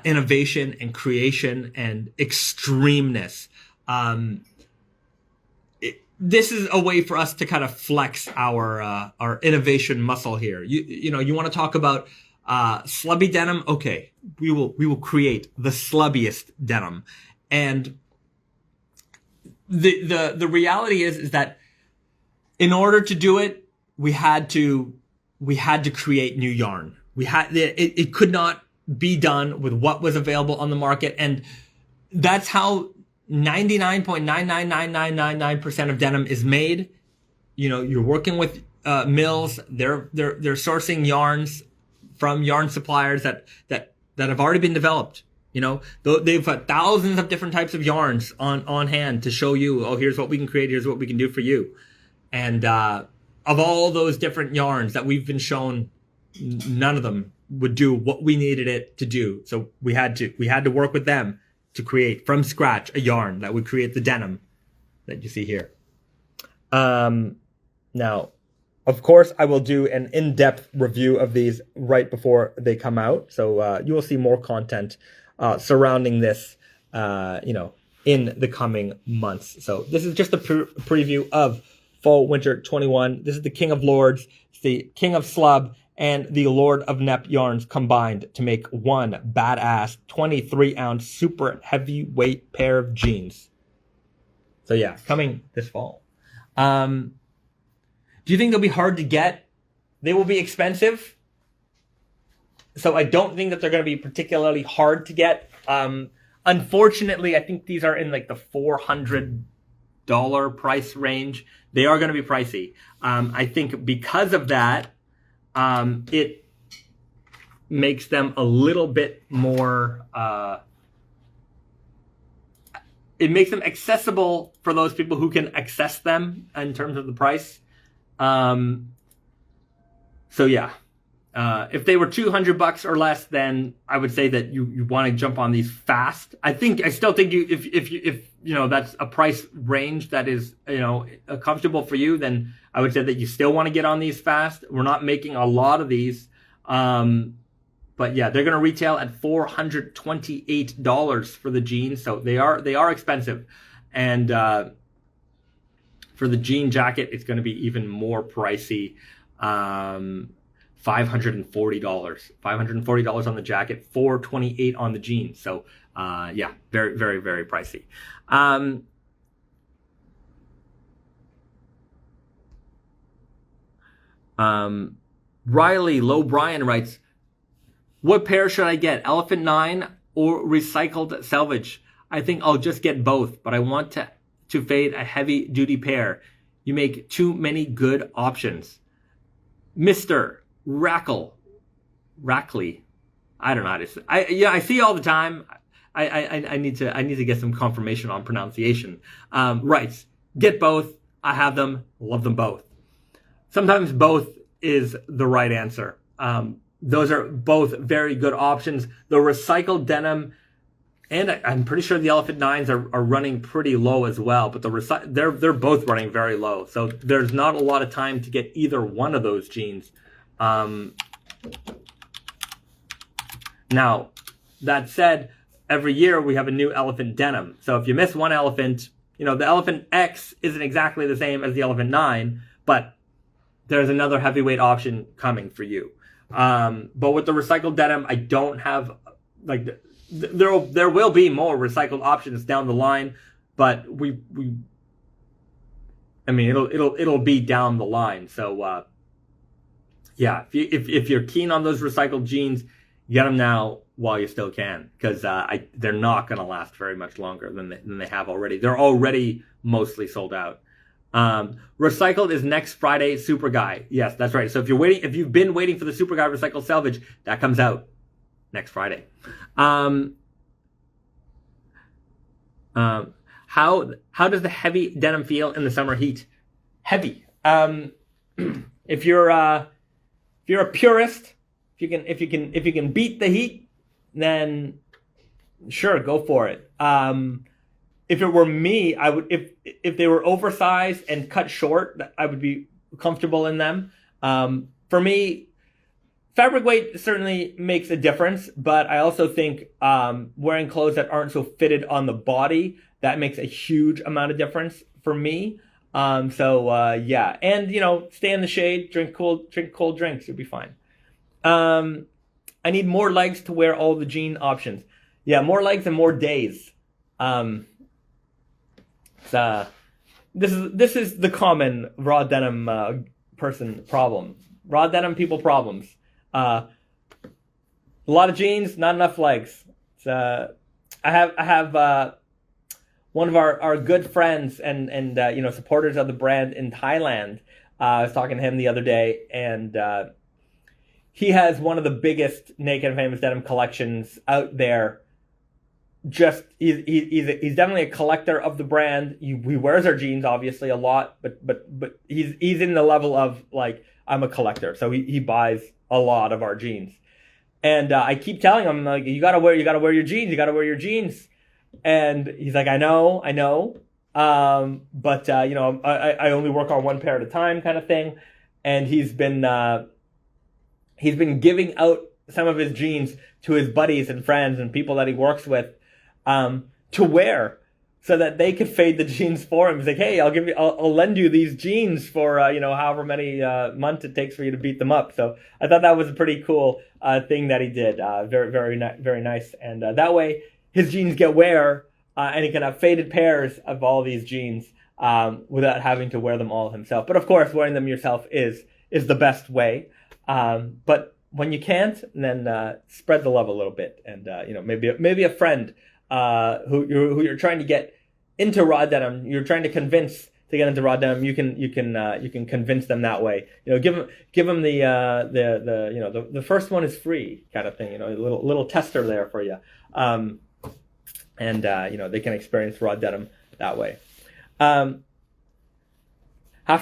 innovation and creation and extremeness. This is a way for us to kind of flex our innovation muscle here. You want to talk about slubby denim? Okay, we will create the slubbiest denim. And the reality is that in order to do it, we had to create new yarn. It could not be done with what was available on the market, and that's how 99.999999% of denim is made. You're working with mills. They're sourcing yarns from yarn suppliers that have already been developed. They've got thousands of different types of yarns on hand to show you, oh, here's what we can create, here's what we can do for you. And of all those different yarns that we've been shown, none of them would do what we needed it to do. So we had to work with them to create from scratch a yarn that would create the denim that you see here. Now, of course, I will do an in-depth review of these right before they come out. So you will see more content surrounding this, in the coming months. So this is just a preview of Fall Winter 21. This is the King of Lords, it's the King of Slub, and the Lord of Nep yarns combined to make one badass 23-ounce super heavyweight pair of jeans. So yeah, coming this fall. Do you think they'll be hard to get? They will be expensive. So I don't think that they're going to be particularly hard to get. Unfortunately, I think these are in like the $400 price range. They are going to be pricey. I think because of that, it makes them a little bit more, it makes them accessible for those people who can access them in terms of the price. So yeah. If they were $200 or less, then I would say that you want to jump on these fast. I still think if you know that's a price range that is comfortable for you, then I would say that you still want to get on these fast. We're not making a lot of these, but yeah, they're going to retail at $428 for the jeans, so they are expensive, and for the jean jacket, it's going to be even more pricey. $540 on the jacket, $428 on the jeans. So, yeah, very, very, very pricey. Riley Low Brian writes, what pair should I get? Elephant 9 or recycled Selvedge? I think I'll just get both, but I want to fade a heavy duty pair. You make too many good options. Mr. Rackley. I don't know how to say. I see all the time. I need to get some confirmation on pronunciation. Right. Get both. I have them. Love them both. Sometimes both is the right answer. Those are both very good options. The recycled denim, and I'm pretty sure the Elephant 9s are running pretty low as well, but they're both running very low. So there's not a lot of time to get either one of those jeans. Now, that said, every year we have a new Elephant denim. So if you miss one Elephant, the Elephant X isn't exactly the same as the Elephant 9, but there's another heavyweight option coming for you. But with the recycled denim, I don't have, there will be more recycled options down the line, but it'll be down the line. So, yeah, if you're keen on those recycled jeans, get them now while you still can, because they're not going to last very much longer than they have already. They're already mostly sold out. Recycled is next Friday. Super Guy, yes, that's right. So if you've been waiting for the Super Guy recycled Selvedge, that comes out next Friday. How does the heavy denim feel in the summer heat? Heavy. If you're a purist, if you can beat the heat, then sure, go for it. If it were me, I would, if they were oversized and cut short, I would be comfortable in them. For me, fabric weight certainly makes a difference, but I also think wearing clothes that aren't so fitted on the body, that makes a huge amount of difference for me. Yeah, and stay in the shade, drink cold drinks, you'll be fine. I need more legs to wear all the jean options. Yeah, more legs and more days. This is the common raw denim person problem. Raw denim people problems. A lot of jeans, not enough legs. I have one of our good friends and supporters of the brand in Thailand. I was talking to him the other day, and he has one of the biggest Naked and Famous denim collections out there. He's definitely a collector of the brand. He wears our jeans obviously a lot, but he's in the level of like, I'm a collector, so he buys a lot of our jeans. And I keep telling him, like, you gotta wear your jeans. And he's like, I know. But I only work on one pair at a time, kind of thing. And he's been giving out some of his jeans to his buddies and friends and people that he works with, to wear. so that they could fade the jeans for him. He's like, hey, I'll lend you these jeans for, however many months it takes for you to beat them up. So I thought that was a pretty cool thing that he did. Very, very nice. And that way his jeans get wear, and he can have faded pairs of all these jeans without having to wear them all himself. But of course, wearing them yourself is the best way. But when you can't, then spread the love a little bit, and maybe a friend who you're trying to get into raw denim, you're trying to convince to get into raw denim. You can convince them that way. Give them the first one is free kind of thing. A little tester there for you, and they can experience raw denim that way. Have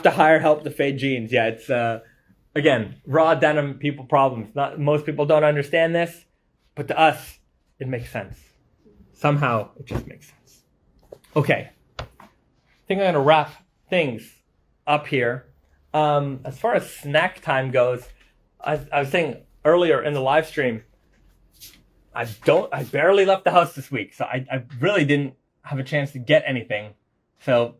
to hire help to fade jeans. Yeah, it's again, raw denim people problems. Most people don't understand this, but to us, it makes sense. Somehow, it just makes sense. Okay. I think I'm going to wrap things up here. As far as snack time goes, I was saying earlier in the live stream, I barely left the house this week, so I really didn't have a chance to get anything. So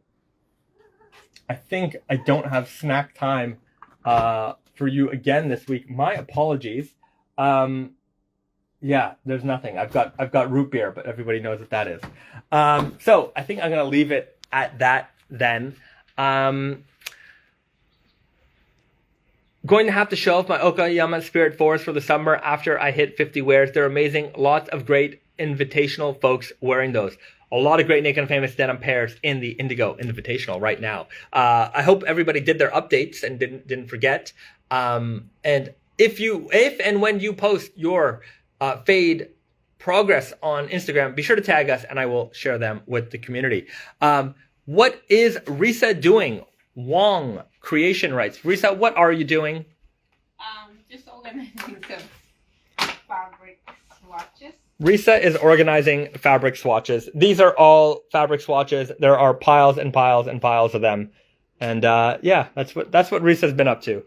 I think I don't have snack time for you again this week. My apologies. Yeah, there's nothing. I've got root beer, but everybody knows what that is. So I think I'm gonna leave it at that then. Going to have to show off my Okayama Spirit 4s for the summer after I hit 50 wears. They're amazing. Lots of great invitational folks wearing those. A lot of great Naked and Famous denim pairs in the Indigo Invitational right now. I hope everybody did their updates and didn't forget. And if and when you post your fade progress on Instagram, be sure to tag us and I will share them with the community. What is Risa doing? Wong Creation Rights. Risa, what are you doing? Just organizing some fabric swatches. Risa is organizing fabric swatches. These are all fabric swatches. There are piles and piles and piles of them. And yeah, that's what Risa's been up to.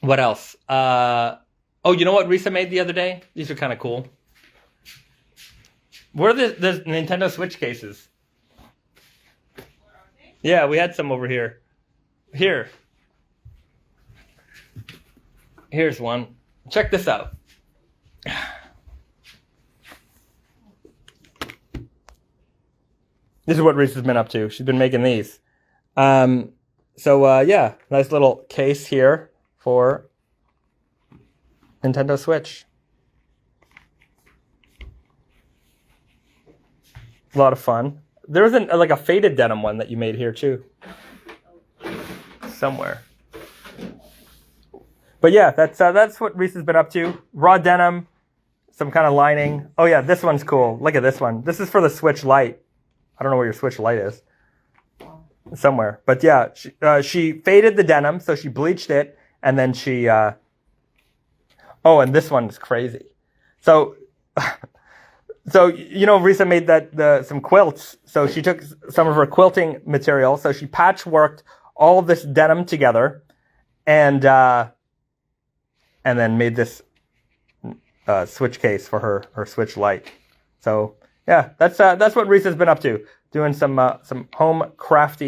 What else? Oh, you know what Risa made the other day? These are kind of cool. Where are the Nintendo Switch cases? Where are they? Yeah, we had some over here. Here's one. Check this out. This is what Risa's been up to. She's been making these. Yeah, nice little case here for Nintendo Switch. A lot of fun. There was a faded denim one that you made here too. Somewhere. But yeah, that's what Risa's been up to. Raw denim, some kind of lining. Oh yeah, this one's cool. Look at this one. This is for the Switch Lite. I don't know where your Switch Lite is. Somewhere. But yeah, she faded the denim, so she bleached it, and then she oh, and this one is crazy. So Risa made some quilts. So she took some of her quilting material. So she patchworked all this denim together, and then made this Switch case for her Switch Lite. So yeah, that's what Risa's been up to, doing some home craft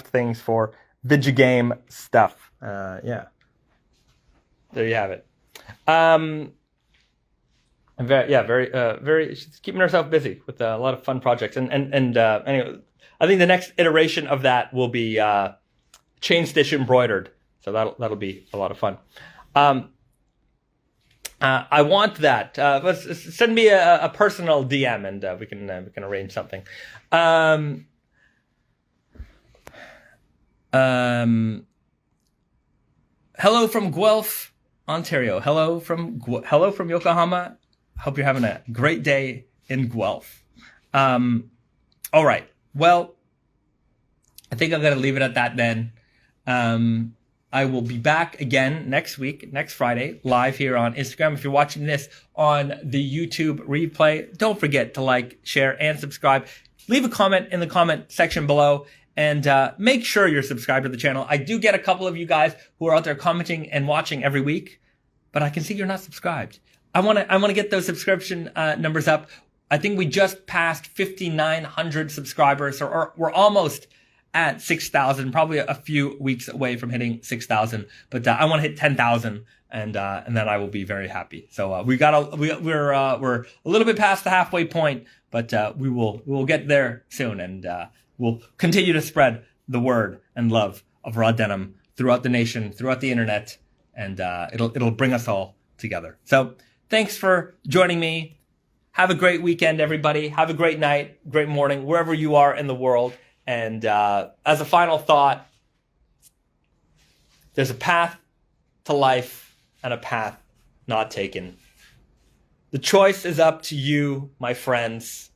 things for video game stuff. Yeah, there you have it. Very. She's keeping herself busy with a lot of fun projects. And anyway, I think the next iteration of that will be chain stitch embroidered. So that'll be a lot of fun. I want that. Send me a personal DM and we can arrange something. Hello from Guelph, Ontario. Hello from Yokohama. Hope you're having a great day in Guelph. All right. Well, I think I'm going to leave it at that then. I will be back again next week, next Friday, live here on Instagram. If you're watching this on the YouTube replay, don't forget to like, share, and subscribe. Leave a comment in the comment section below, and make sure you're subscribed to the channel. I do get a couple of you guys who are out there commenting and watching every week, but I can see you're not subscribed. I want to get those subscription numbers up. I think we just passed 5,900 subscribers, or we're almost at 6,000, probably a few weeks away from hitting 6,000. But I want to hit 10,000, and then I will be very happy. So we're a little bit past the halfway point, but we will get there soon, and we'll continue to spread the word and love of raw denim throughout the nation, throughout the internet, and it'll bring us all together. So thanks for joining me. Have a great weekend, everybody. Have a great night, great morning, wherever you are in the world. And as a final thought, there's a path to life and a path not taken. The choice is up to you, my friends.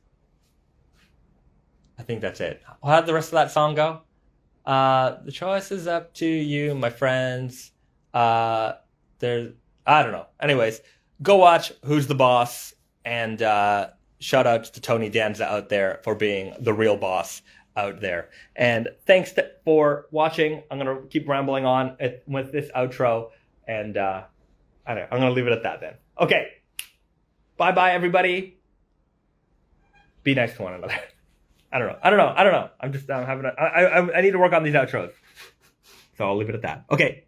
I think that's it. How'd the rest of that song go? The choice is up to you, my friends. I don't know. Anyways, go watch Who's the Boss, and shout out to Tony Danza out there for being the real boss out there. And thanks for watching. I'm going to keep rambling on with this outro, and I don't know, I'm going to leave it at that then. Okay. Bye-bye, everybody. Be nice to one another. I don't know. I'm having I need to work on these outros. So I'll leave it at that. Okay.